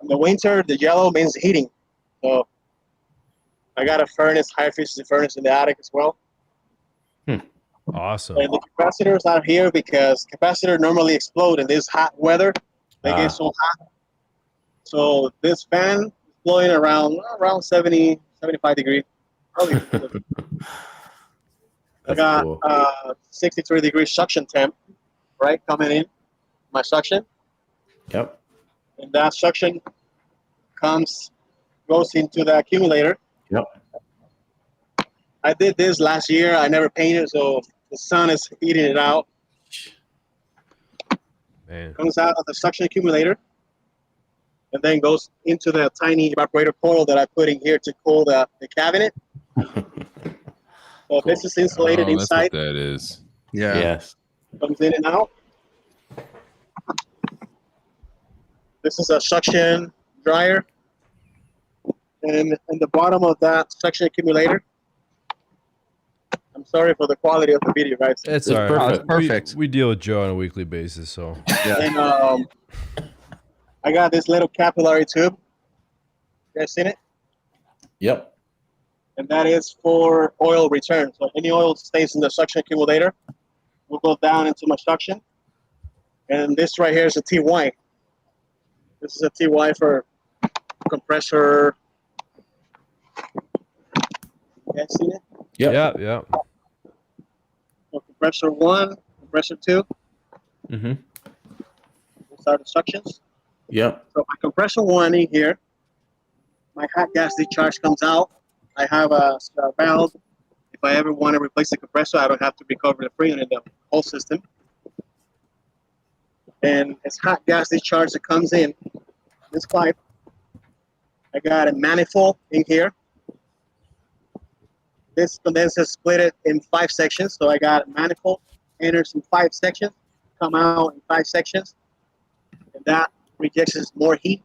In the winter, the yellow means heating. So I got a furnace, high efficiency furnace in the attic as well. Awesome. And the capacitors are here because capacitors normally explode in this hot weather. They get so hot. So this fan is blowing around 70, 75 degrees. Probably. I That's got cool. 63 degree suction temp, right, coming in, my suction. Yep. And that suction goes into the accumulator. Yep. I did this last year. I never painted, so the sun is eating it out. Man. Comes out of the suction accumulator, and then goes into the tiny evaporator coil that I put in here to cool the cabinet. So this is insulated Oh, that's what inside, that is. Yeah. Yes. comes in and out. This is a suction dryer. And in the bottom of that suction accumulator, I'm sorry for the quality of the video, guys. It's It's all right. perfect. Perfect. We deal with Joe on a weekly basis, so And I got this little capillary tube. You guys seen it? Yep. And that is for oil return. So any oil stays in the suction accumulator will go down into my suction. And this right here is a TY. This is a TY for compressor You guys see it? Yep. Yeah. So compressor 1, compressor 2. Mm-hmm. We'll start the suctions. Yep. So my compressor 1 in here, my hot gas discharge comes out. I have a valve. If I ever want to replace the compressor, I don't have to recover the freon in the whole system. And it's hot gas discharge that comes in this pipe. I got a manifold in here. This condenser split it in 5 sections. So I got a manifold, enters in 5 sections, come out in 5 sections. And that rejects more heat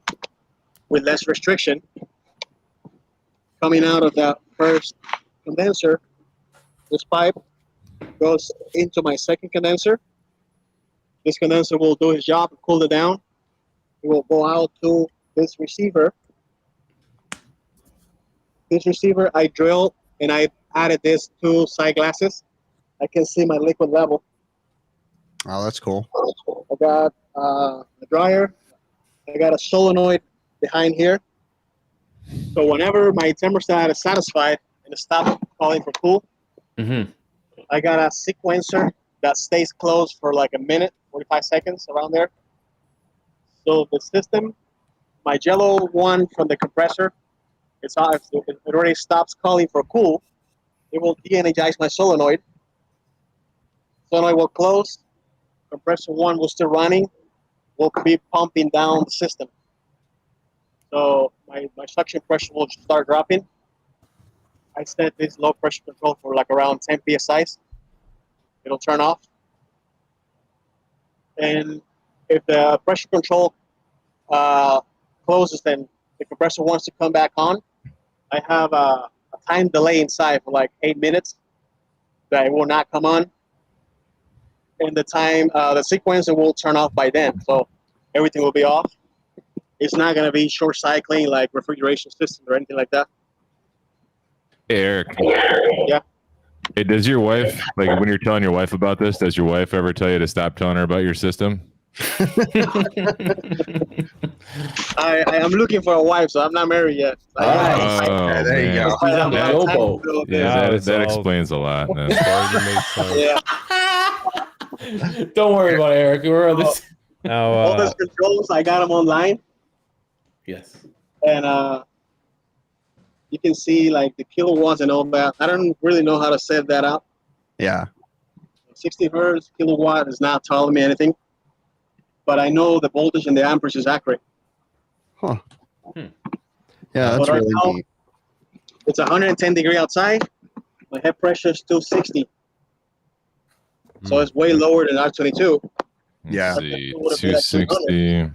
with less restriction. Coming out of that first condenser, this pipe goes into my second condenser. This condenser will do its job and cool it down. It will go out to this receiver. This receiver I drilled and I added this 2 side glasses. I can see my liquid level. Oh, that's cool. I got a dryer. I got a solenoid behind here. So whenever my thermostat is satisfied and it stops calling for cool, Mm-hmm. I got a sequencer that stays closed for like a minute, 45 seconds around there. So the system, my yellow one from the compressor, it already stops calling for cool. It will de-energize my solenoid. Solenoid will close. Compressor 1 will still running. Will be pumping down the system. So my suction pressure will start dropping. I set this low pressure control for like around 10 psi. It'll turn off. And if the pressure control closes, then the compressor wants to come back on. I have a time delay inside for like 8 minutes that it will not come on. And the sequencer will turn off by then. So everything will be off. It's not going to be short cycling like refrigeration system or anything like that. Hey, Eric. Yeah. Hey, does your wife, like when you're telling your wife about this, does your wife ever tell you to stop telling her about your system? I am looking for a wife, so I'm not married yet. Oh, there you man. go. She's on the Time rowboat. to go Yeah, there. it's that all- explains a lot. man. Starting to make sense. Yeah. Don't worry about it, Eric. We're on this. Now, All those controls, I got them online, Yes. and you can see like the kilowatts and all that. I don't really know how to set that up. Yeah. 60 hertz kilowatt is not telling me anything, but I know the voltage and the amperage is accurate. Huh. Yeah, that's But right really now- neat. It's 110 degree outside. My head pressure is 260, so it's way lower than R22. Yeah. Let's see, 260,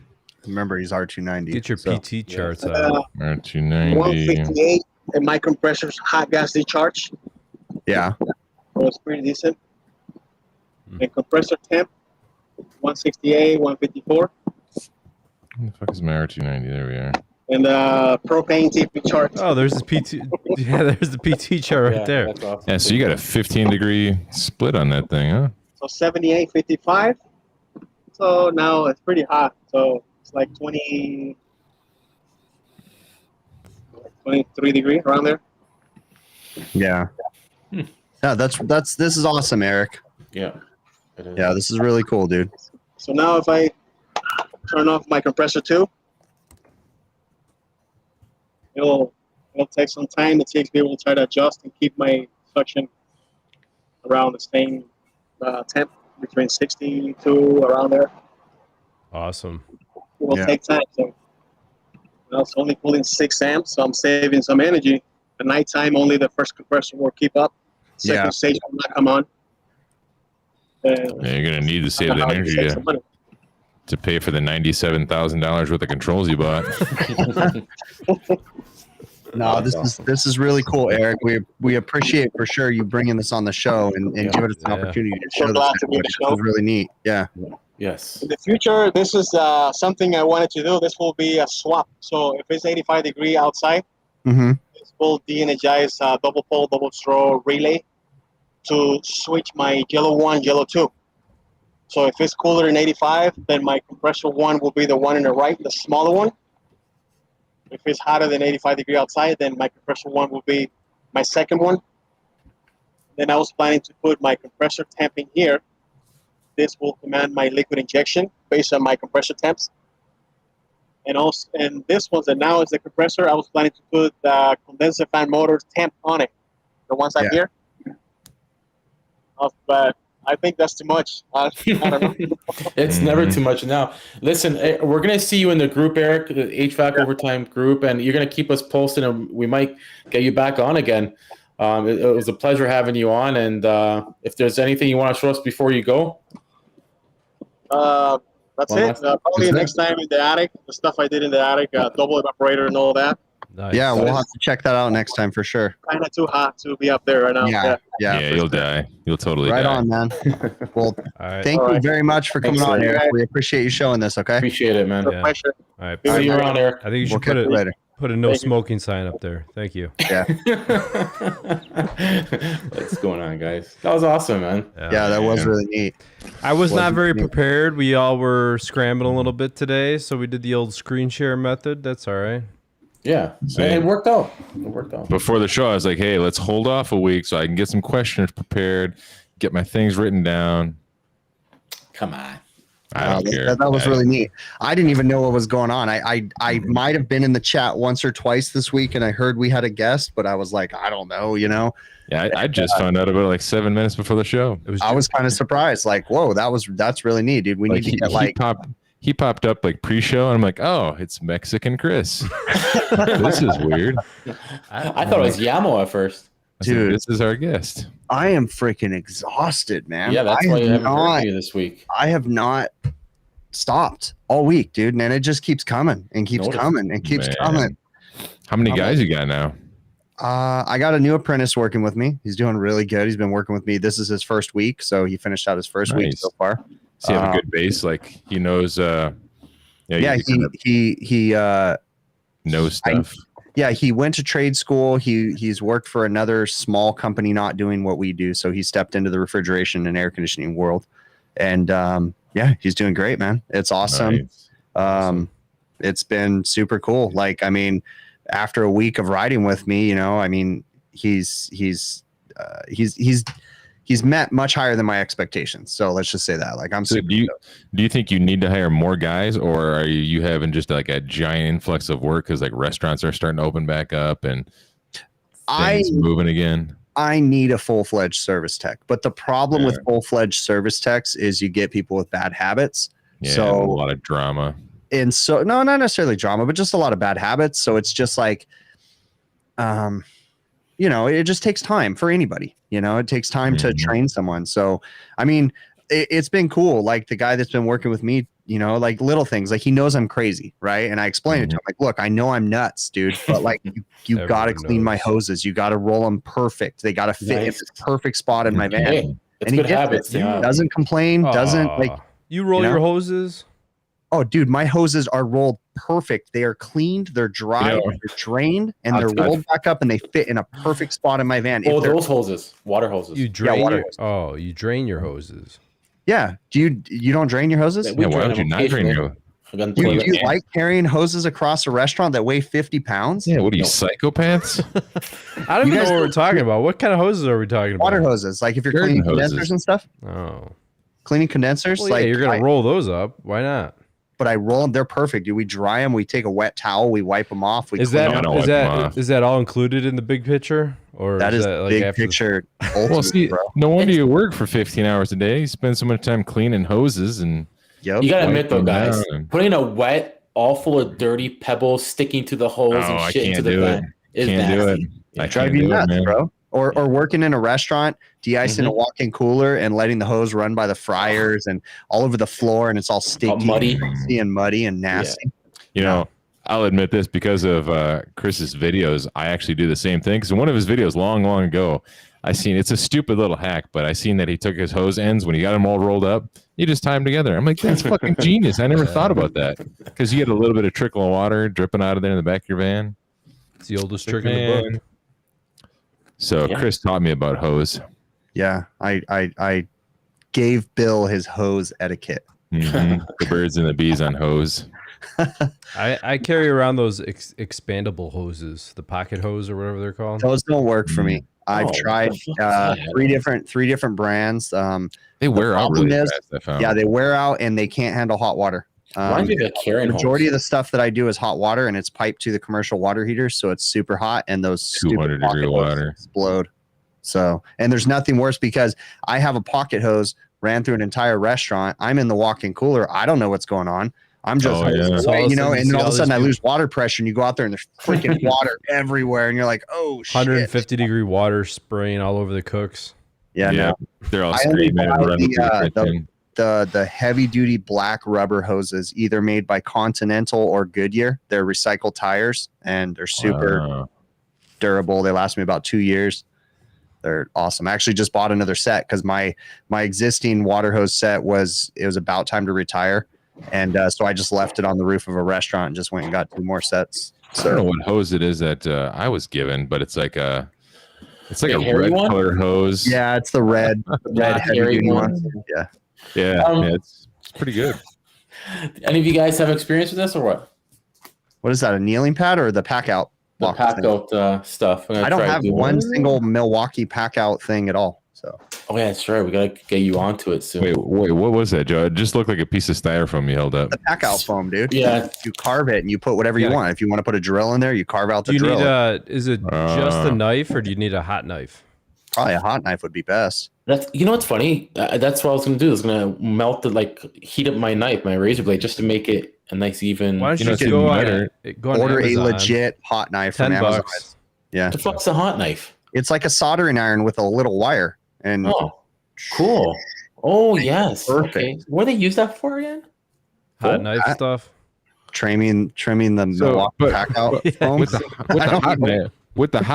Remember, he's R290. get your so- PT charts Uh, out. or 290. 158, and my compressor's hot gas discharge. Yeah. So it's pretty decent. Mm. And compressor temp, 168, 154. What the fuck is my R290? There we are. And propane TP chart. Oh, there's the PT. Yeah, there's the PT chart right there. That's awesome. Yeah, so you got a 15-degree split on that thing, huh? So 78, 55. So now it's pretty hot. So it's like 23 degrees around there. Yeah. Yeah, this is awesome, Eric. Yeah. It is. Yeah, this is really cool, dude. So now if I turn off my compressor too, it'll take some time. It takes me able to try to adjust and keep my suction around the same temp, between 60 to around there. Awesome. It will Yeah. take time. So it's only pulling 6 amps, so I'm saving some energy. At nighttime, only the first compressor will keep up. Second Yeah. stage will not come on. And Yeah, you're gonna need to save that energy save to, some money. to pay for the $97,000 worth of controls you bought. No, this is really cool, Eric. We appreciate for sure you bringing this on the show and giving us an Yeah. opportunity to So show glad this. to be on the This show. is really neat. Yeah. Yes. In the future, this is something I wanted to do. This will be a swap. So if it's 85 degree outside, Mm-hmm. this will de-energize double pole, double straw relay to switch my yellow 1, yellow 2. So if it's cooler than 85, then my compressor 1 will be the one in the right, the smaller one. If it's hotter than 85 degree outside, then my compressor 1 will be my second one. Then I was planning to put my compressor temp in here. This will command my liquid injection based on my compressor temps. And also, and this one that now is the compressor, I was planning to put the condenser fan motor temp on it. The ones out here. But I think that's too much. I don't know. It's never too much now. Listen, we're going to see you in the group, Eric, the HVAC Overtime group, and you're going to keep us posted, and we might get you back on again. It was a pleasure having you on, and if there's anything you want to show us before you go. That's it. Probably next time in the attic, the stuff I did in the attic, double evaporator and all that. Nice. Yeah, we'll have to check that out next time for sure. Kind of too hot to be up there right now. Yeah, You'll die. You'll totally right die. on, man. Well, All right. thank you very much for coming Thanks, on, Eric. Eric. We appreciate you showing this. Okay. Appreciate it, man. Yeah. Pleasure. All right. See you around, Eric. I think you should We'll catch you later. put a no Thank you. smoking sign up there. Thank you. Yeah. What's going on, guys? That was awesome, man. Yeah, that was really neat. I was not very neat. prepared. We all were scrambling a little bit today, so we did the old screen share method. That's all right. Yeah, Same. it worked out. It worked out. Before the show, I was like, hey, let's hold off a week so I can get some questions prepared, get my things written down. Come on. I don't care. That was really neat. I didn't even know what was going on. I might have been in the chat once or twice this week, and I heard we had a guest, but I was like, I don't know, you know. Yeah, I just found out about it like 7 minutes before the show. It was I was kind of surprised, like, whoa, that's really neat, dude. We need to get like. He popped up like pre-show, and I'm like, oh, it's Mexican Chris. This is weird. I thought it was Yamo at first. I said, Dude. this is our guest. I am freaking exhausted, man. Yeah, that's I why you have haven't heard not, from you this week. I have not stopped all week, dude, and it just keeps coming and keeps Notice. coming and keeps Man. coming. How many guys you got now? I got a new apprentice working with me. He's doing really good. He's been working with me. This is his first week, so he finished out his first week Nice. so far. Does he have a good base? Like he knows. Yeah, he he knows stuff. he went to trade school. He's worked for another small company not doing what we do, so he stepped into the refrigeration and air conditioning world. And yeah, he's doing great, man. It's awesome. Nice. It's been super cool. Like, I mean, after a week of riding with me, you know, I mean, he's met much higher than my expectations. So let's just say that. Like, I'm So super. do you think you need to hire more guys, or are you having just like a giant influx of work because like restaurants are starting to open back up and things moving again? I need a full-fledged service tech, but the problem with full-fledged service techs is you get people with bad habits. Yeah, So a lot of drama. And so, no, not necessarily drama, but just a lot of bad habits. So it's just like, you know, it just takes time for anybody. You know, it takes time to train someone. So, I mean, it's been cool. Like the guy that's been working with me, you know, like little things, like he knows I'm crazy, right? And I explain it to him, like, look, I know I'm nuts, dude, but like you got to clean my hoses. You got to roll them perfect. They got to fit in this perfect spot in my van. Hey, it's And he good gets habits. it. Yeah. Doesn't complain, doesn't like. You roll you know? your hoses. Oh, dude, my hoses are rolled perfect. They are cleaned, they're dry, You know, they're drained, and they're rolled back up, and they fit in a perfect spot in my van. Oh, If they're- those hoses, water hoses. You drain water your, hoses. oh, you drain your hoses. yeah. Do you don't drain your hoses? We Yeah, why drain would you them not drain occasionally. your? Do you like carrying hoses across a restaurant that weigh 50 pounds? Yeah, what are you, psychopaths? I don't You even know guys what we're don't- talking about. What kind of hoses are we talking about? Water hoses, like if you're Garden cleaning condensers hoses. and stuff, Oh, cleaning condensers, well, like yeah, you're gonna I- roll those up. Why not? but I roll them. They're perfect. Dude, we dry them. We take a wet towel. We wipe them off. We Is clean that I don't is wipe them that off. is that all included in the big picture, or that is like big after the- picture. Well, Ultimate, see, bro. no wonder you work for 15 hours a day. You spend so much time cleaning hoses and Yep. You gotta Wipe admit though, them guys, down. putting a wet, all full of dirty pebbles sticking to the hose Oh, and I shit can't into the do it. van is Can't do it. nasty. I Drive can't you do it, nuts, man. bro. Or working in a restaurant, de-icing a walk-in cooler and letting the hose run by the fryers and all over the floor, and it's all sticky, muddy. and muddy and nasty. You know, I'll admit this because of Chris's videos. I actually do the same thing because in one of his videos long ago, I seen it's a stupid little hack, but I seen that he took his hose ends when he got them all rolled up. You just tie them together. I'm like, that's fucking genius. I never thought about that because you get a little bit of trickle of water dripping out of there in the back of your van. It's the oldest trick in the Man. book. So Yeah. Chris taught me about hose. Yeah, I gave Bill his hose etiquette. The birds and the bees on hose. I carry around those expandable hoses, the pocket hose or whatever they're called. Those don't work for me. I've Oh, tried what the fuck is that? three different brands. They wear out problem really is- fast. I found. Yeah, they wear out and they can't handle hot water. Reminds me of a Karen Majority hose. of the stuff that I do is hot water, and it's piped to the commercial water heaters, so it's super hot, and those 200 stupid pocket degree hoses water. explode. So, and there's nothing worse because I have a pocket hose ran through an entire restaurant. I'm in the walk-in cooler. I don't know what's going on. I'm just, Oh, yeah. So all of a you know, sudden you and then see all of all a sudden I these lose water pressure, and you go out there and there's freaking water everywhere, and you're like, oh shit. 150 degree water spraying all over the cooks. Yeah, no. They're all I only screaming and buy running through the kitchen. The heavy duty black rubber hoses, either made by Continental or Goodyear. They're recycled tires and they're super Wow. durable. They last me about 2 years. They're awesome. I actually just bought another set because my existing water hose set was about time to retire, and so I just left it on the roof of a restaurant and just went and got 2 more sets. I don't know So what hose it is that I was given, but it's like a The hairy red one? color hose. yeah, it's the red heavy hairy duty one. one. Yeah. Yeah, it's pretty good. Any of you guys have experience with this or what? What is that? A kneeling pad or the pack out? The lock pack thing? out stuff. I'm gonna I don't try to have do one single Milwaukee pack out thing at all. So Oh yeah, that's right. We gotta get you onto it soon. Wait, what was that, Joe? It just looked like a piece of styrofoam you held up. the pack out foam, dude. Yeah. You carve it and you put whatever you Yeah. want. If you want to put a drill in there, you carve out Do the you drill. need is it just a Uh. knife or do you need a hot knife? Probably a hot knife would be best. That's what's funny. That's what I was gonna do. I was gonna melt heat up my knife, my razor blade, just to make it a nice even. Why don't You you, know, just it's go better. on Order Amazon, a legit hot knife from Amazon. $10. Yeah, The fuck's a hot knife? it's like a soldering iron with a little wire. And Oh, cool. Oh yes. Perfect. Okay. What do they use that for again? Hot Oh, knife that- stuff. trimming the So, Milwaukee but- pack out but- foam. With the I don't hot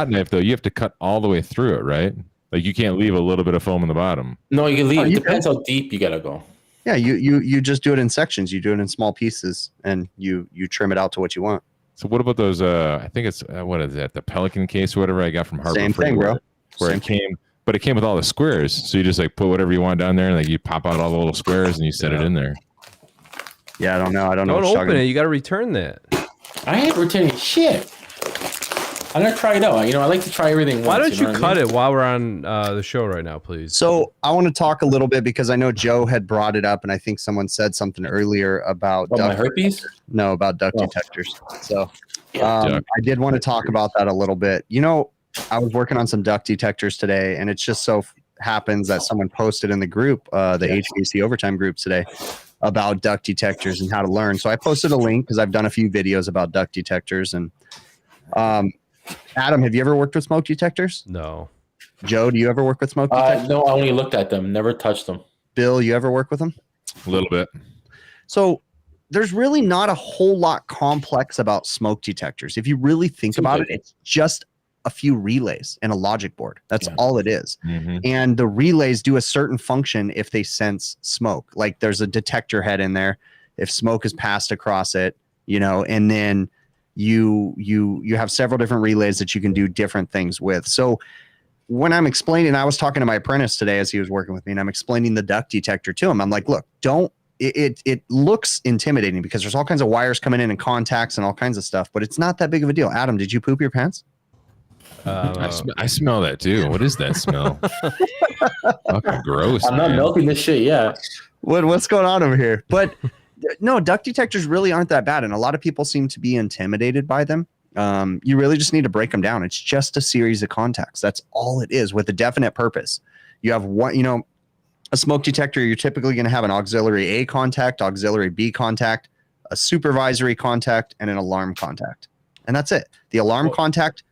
know. knife, though, you have to cut all the way through it, right? Like you can't leave a little bit of foam in the bottom. No, you can leave. Oh, It you depends how deep you gotta go. Yeah, you just do it in sections. You do it in small pieces, and you trim it out to what you want. So what about those? I think it's what is that? The Pelican case or whatever I got from Harbor Same Freight, thing, bro. Where Same it came, but it came with all the squares. So you just like put whatever you want down there, and like you pop out all the little squares and you set it in there. Yeah, I don't know. Don't what you're open talking it. You got to return that. I ain't returning shit. I'm gonna try it out. I like to try everything. Why once, don't you know what I cut mean? it while we're on the show right now, please? So I want to talk a little bit because I know Joe had brought it up, and I think someone said something earlier about Oh, my herpes? No, about duct Oh. detectors. So Duct. I did want to talk about that a little bit. You know, I was working on some duct detectors today, and it just so happens that someone posted in the group, the HVAC Overtime group today, about duct detectors and how to learn. So I posted a link because I've done a few videos about duct detectors. And Adam, have you ever worked with smoke detectors? No. Joe, do you ever work with smoke detectors? No, I only looked at them, never touched them. Bill, you ever work with them? A little bit. So there's really not a whole lot complex about smoke detectors. If you really think Seems about like it, it's just a few relays and a logic board. That's Yeah. all it is. Mhm. And the relays do a certain function if they sense smoke. Like there's a detector head in there. If smoke is passed across it, and then you have several different relays that you can do different things with. So when I'm explaining, I was talking to my apprentice today as he was working with me, and I'm explaining the duct detector to him. I'm like, look, it looks intimidating because there's all kinds of wires coming in and contacts and all kinds of stuff, but it's not that big of a deal. Adam, did you poop your pants? I smell that too. What is that smell? Fucking gross. I'm not man. melting this shit. Yeah. What's going on over here? But no, duct detectors really aren't that bad, and a lot of people seem to be intimidated by them. You really just need to break them down. It's just a series of contacts. That's all it is, with a definite purpose. You have one, a smoke detector. You're typically going to have an auxiliary A contact, auxiliary B contact, a supervisory contact, and an alarm contact, and that's it. The alarm contact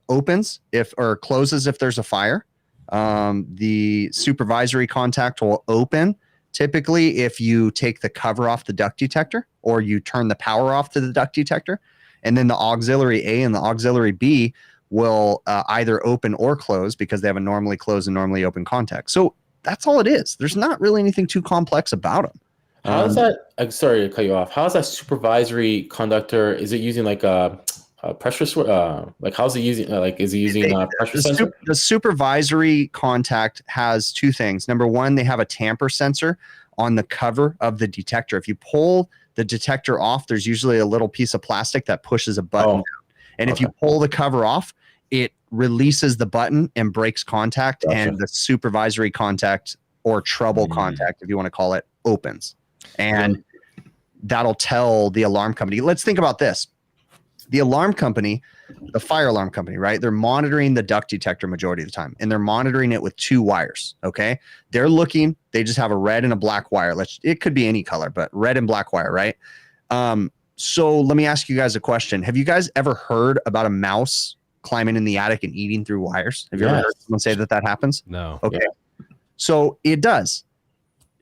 opens or closes if there's a fire. The supervisory contact will open typically if you take the cover off the duct detector or you turn the power off to the duct detector. And then the auxiliary A and the auxiliary B will either open or close because they have a normally closed and normally open contact. So that's all it is. There's not really anything too complex about them. How is that? I'm sorry to cut you off. How is that supervisory conductor? Is it using like a pressure? Like how's it using? Is it using pressure sensor? The supervisory contact has two things. Number one, they have a tamper sensor on the cover of the detector. If you pull the detector off, there's usually a little piece of plastic that pushes a button down. And if you pull the cover off, it releases the button and breaks contact, and the supervisory contact or trouble contact, if you want to call it, opens. And that'll tell the alarm company. Let's think about this. The alarm company, the fire alarm company, right? They're monitoring the duct detector majority of the time, and they're monitoring it with 2 wires. Okay. They're looking, they just have a red and a black wire. It could be any color, but red and black wire, right? So let me ask you guys a question. Have you guys ever heard about a mouse climbing in the attic and eating through wires? Have you ever heard someone say that happens? No. Okay. So it does.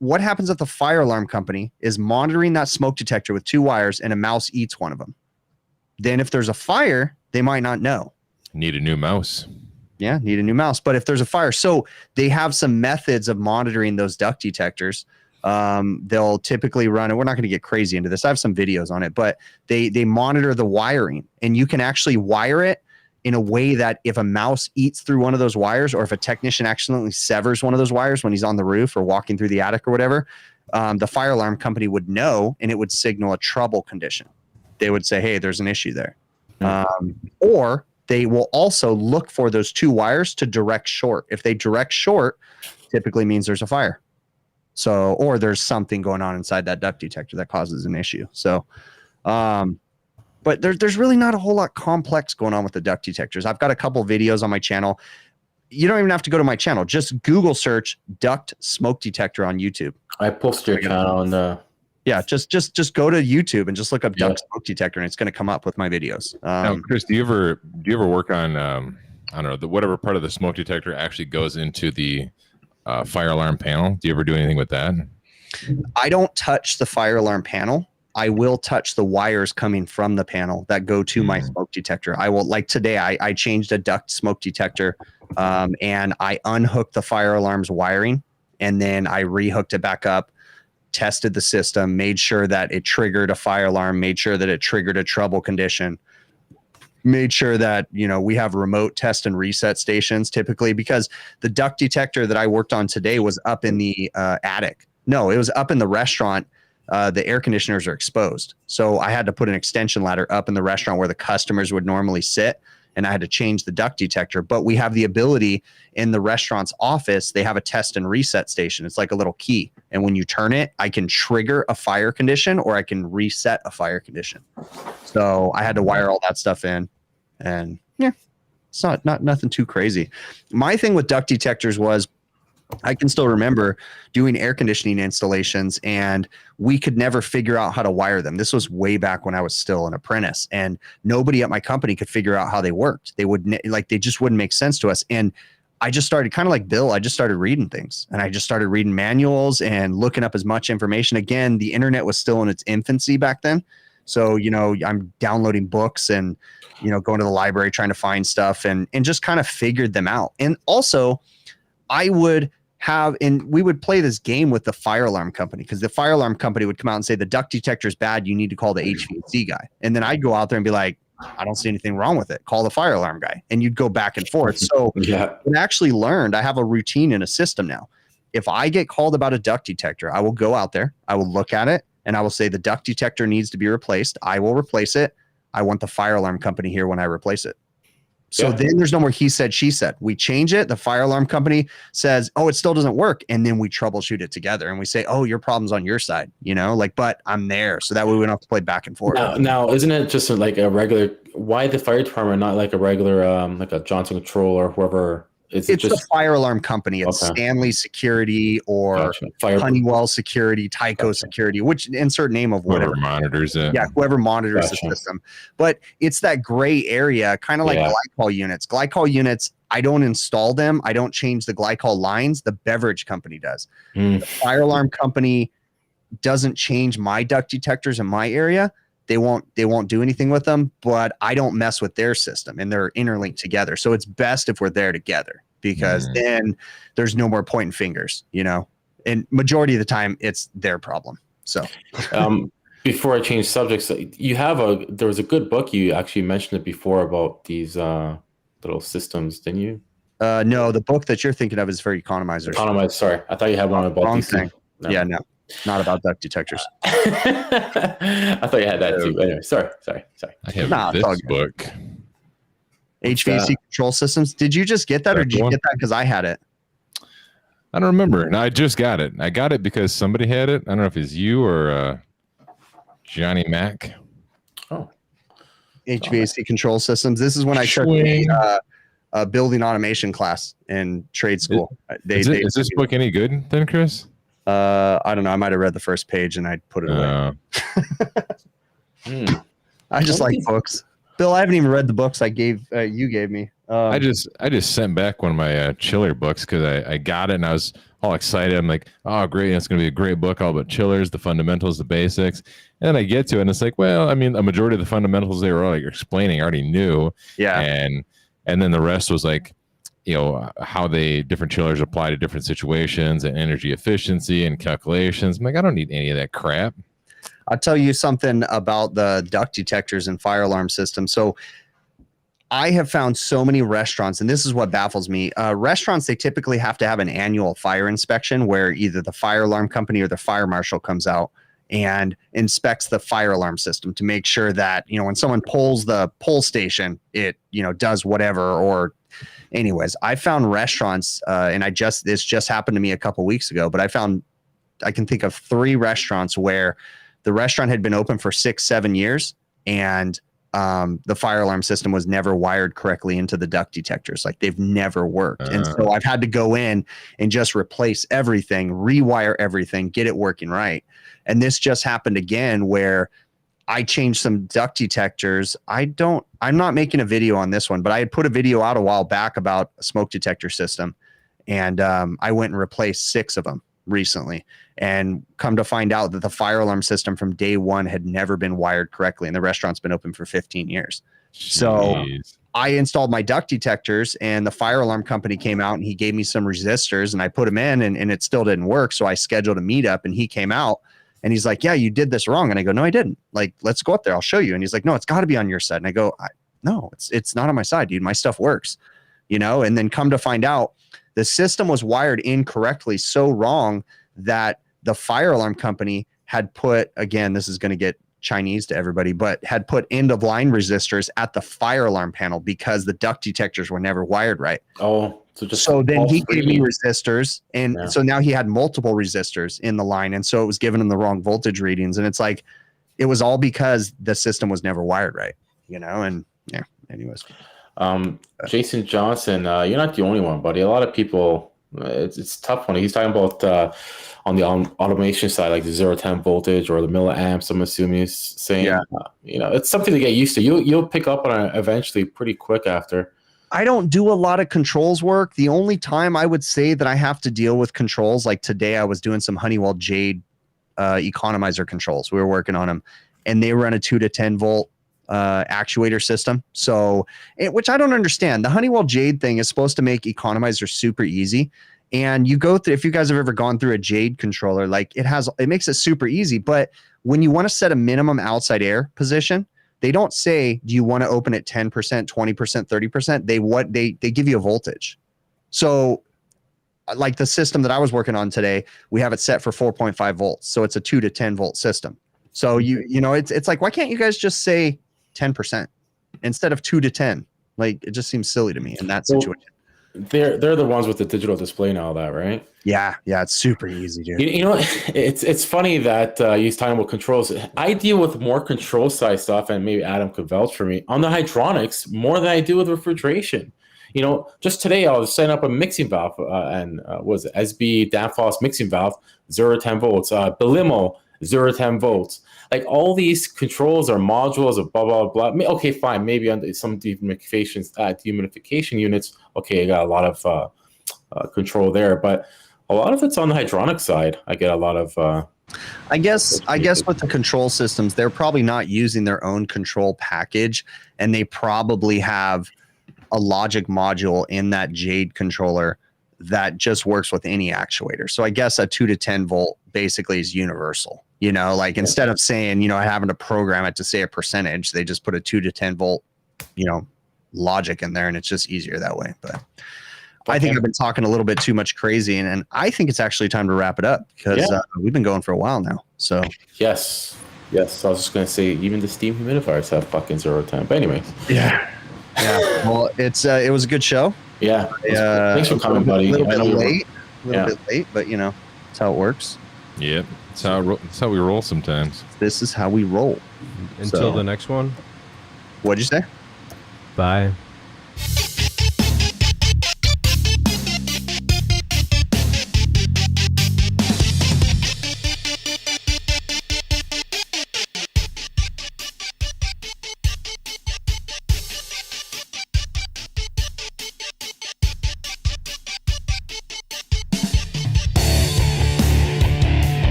What happens if the fire alarm company is monitoring that smoke detector with 2 wires and a mouse eats one of them? Then if there's a fire, they might not know. Need a new mouse. Yeah, need a new mouse. But if there's a fire, so they have some methods of monitoring those duct detectors. They'll typically run, and we're not going to get crazy into this. I have some videos on it, but they monitor the wiring, and you can actually wire it in a way that if a mouse eats through one of those wires, or if a technician accidentally severs one of those wires when he's on the roof or walking through the attic or whatever, the fire alarm company would know, and it would signal a trouble condition. They would say, hey, there's an issue there. Or they will also look for those 2 wires to direct short. If they direct short, typically means there's a fire. So, or there's something going on inside that duct detector that causes an issue. So, but there's really not a whole lot complex going on with the duct detectors. I've got a couple videos on my channel. You don't even have to go to my channel. Just Google search duct smoke detector on YouTube. I posted your channel on the. Yeah, just go to YouTube and just look up duct smoke detector, and it's going to come up with my videos. Now, Chris, do you ever work on I don't know, whatever part of the smoke detector actually goes into the fire alarm panel? Do you ever do anything with that? I don't touch the fire alarm panel. I will touch the wires coming from the panel that go to my smoke detector. I will, like today, I changed a duct smoke detector, and I unhooked the fire alarm's wiring, and then I rehooked it back up, tested the system, made sure that it triggered a fire alarm, made sure that it triggered a trouble condition, made sure that, we have remote test and reset stations typically, because the duct detector that I worked on today was up in the attic. No, it was up in the restaurant. The air conditioners are exposed. So I had to put an extension ladder up in the restaurant where the customers would normally sit, and I had to change the duct detector. But we have the ability in the restaurant's office, they have a test and reset station. It's like a little key. And when you turn it, I can trigger a fire condition, or I can reset a fire condition. So I had to wire all that stuff in, and yeah, it's not nothing too crazy. My thing with duct detectors was, I can still remember doing air conditioning installations, and we could never figure out how to wire them. This was way back when I was still an apprentice, and nobody at my company could figure out how they worked. They just wouldn't make sense to us. And I just started, kind of like Bill, I just started reading things, and I just started reading manuals and looking up as much information. Again, the internet was still in its infancy back then. So, I'm downloading books and, going to the library, trying to find stuff, and just kind of figured them out. And also I would we would play this game with the fire alarm company, because the fire alarm company would come out and say, the duct detector is bad, you need to call the HVAC guy. And then I'd go out there and be like, I don't see anything wrong with it, call the fire alarm guy. And you'd go back and forth. So I actually learned, I have a routine and a system now. If I get called about a duct detector, I will go out there, I will look at it, and I will say, the duct detector needs to be replaced. I will replace it. I want the fire alarm company here when I replace it. So then there's no more he said, she said. We change it. The fire alarm company says, oh, it still doesn't work. And then we troubleshoot it together, and we say, oh, your problem's on your side, but I'm there. So that way we don't have to play back and forth. Now, isn't it just like a regular, why the fire department, not like a regular, like a Johnson Control or whoever? It's just the fire alarm company. It's Stanley Security or Honeywell Security, Tyco Security, which insert name of whatever monitors it. Yeah, whoever monitors the system. But it's that gray area, kind of like glycol units. Glycol units, I don't install them. I don't change the glycol lines. The beverage company does. The fire alarm company doesn't change my duct detectors in my area. They won't do anything with them, but I don't mess with their system, and they're interlinked together. So it's best if we're there together, because then there's no more pointing fingers, and majority of the time it's their problem. So before I change subjects, there was a good book. You actually mentioned it before about these little systems, didn't you? No, the book that you're thinking of is for economizers. Sorry. I thought you had one about Wrong these thing. No. Yeah, no. not about duct detectors. I thought you had that too. Anyway, sorry. I have Nah, it's all this good. book. HVAC control systems. Did you just get that, or did you One? get that because I had it? I don't remember. No, I just got it. I got it because somebody had it. I don't know if it's you or Johnny Mac. Oh, HVAC control systems. This is when I took a building automation class in trade school. Is this book any good then, Chris? I don't know. I might have read the first page and I put it away. I just like books. Bill, I haven't even read the books you gave me. I just sent back one of my chiller books because I got it and I was all excited. I'm like, oh, great. It's going to be a great book all about chillers, the fundamentals, the basics. And then I get to it and it's like, well, I mean, a majority of the fundamentals they were like explaining I already knew. Yeah. And then the rest was like, you know, how different chillers apply to different situations and energy efficiency and calculations. I'm like, I don't need any of that crap. I'll tell you something about the duct detectors and fire alarm system. So I have found so many restaurants, and this is what baffles me. Restaurants, they typically have to have an annual fire inspection where either the fire alarm company or the fire marshal comes out and inspects the fire alarm system to make sure that, you know, when someone pulls the pull station, it, you know, does whatever. Or anyways, I found restaurants, and this just happened to me a couple weeks ago, but I can think of 3 restaurants where the restaurant had been open for 6-7 years and the fire alarm system was never wired correctly into the duct detectors. Like they've never worked. And so I've had to go in and just replace everything, rewire everything, get it working right. And this just happened again where I changed some duct detectors. I'm not making a video on this one, but I had put a video out a while back about a smoke detector system. And I went and replaced 6 of them recently, and come to find out that the fire alarm system from day one had never been wired correctly, and the restaurant's been open for 15 years. Jeez. So I installed my duct detectors, and the fire alarm company came out and he gave me some resistors, and I put them in, and it still didn't work. So I scheduled a meetup, and he came out and he's like, yeah, you did this wrong. And I go, no, I didn't. Like, let's go up there, I'll show you. And he's like, no, it's got to be on your side. And I go, no, it's not on my side, dude. My stuff works, you know. And then come to find out, the system was wired incorrectly, so wrong that the fire alarm company had put, again, this is going to get Chinese to everybody, but had put end of line resistors at the fire alarm panel because the duct detectors were never wired right. Oh, so then he gave me resistors, and so now he had multiple resistors in the line, and so it was giving him the wrong voltage readings. And it's like, it was all because the system was never wired right, you know. And yeah, anyways. Jason Johnson, you're not the only one, buddy. A lot of people, it's a tough one. He's talking about on the automation side, like the 0-10 voltage or the milliamps. I'm assuming he's saying, you know, it's something to get used to. You'll pick up on it eventually, pretty quick after. I don't do a lot of controls work. The only time I would say that I have to deal with controls, like today, I was doing some Honeywell Jade economizer controls. We were working on them, and they run a 2 to 10 volt actuator system. So, which I don't understand. The Honeywell Jade thing is supposed to make economizer super easy. And you go through, if you guys have ever gone through a Jade controller, like it makes it super easy. But when you want to set a minimum outside air position, they don't say, do you want to open at 10%, 20%, 30%? They give you a voltage. So like the system that I was working on today, we have it set for 4.5 volts. So it's a 2 to 10 volt system. So you know, it's like, why can't you guys just say 10% instead of 2 to 10? Like, it just seems silly to me in that situation. They're the ones with the digital display and all that, right? Yeah, it's super easy, dude. You know, it's funny that he's talking about controls. I deal with more control side stuff, and maybe Adam could vouch for me on the hydronics more than I do with refrigeration. You know, just today I was setting up a mixing valve, and was it SB Danfoss mixing valve, 0-10 volts, Belimo 0-10 volts. Like all these controls are modules of blah blah blah. Okay, fine. Maybe on some dehumidification units, okay, I got a lot of control there, but a lot of it's on the hydronic side. I get a lot of. I guess with the control systems, they're probably not using their own control package, and they probably have a logic module in that Jade controller that just works with any actuator. So I guess a 2 to 10 volt basically is universal. You know, like instead of saying, you know, having to program it to say a percentage, they just put a 2 to 10 volt, you know, logic in there, and it's just easier that way. But I think I've been talking a little bit too much crazy, and I think it's actually time to wrap it up because we've been going for a while now. So Yes. I was just gonna say even the steam humidifiers have fucking 0 time. But anyways. Yeah. Well, it was a good show. Yeah. Thanks for coming, buddy. A little bit late, but that's how it works. Yep. That's how we roll sometimes. This is how we roll. Until the next one. What'd you say? Bye.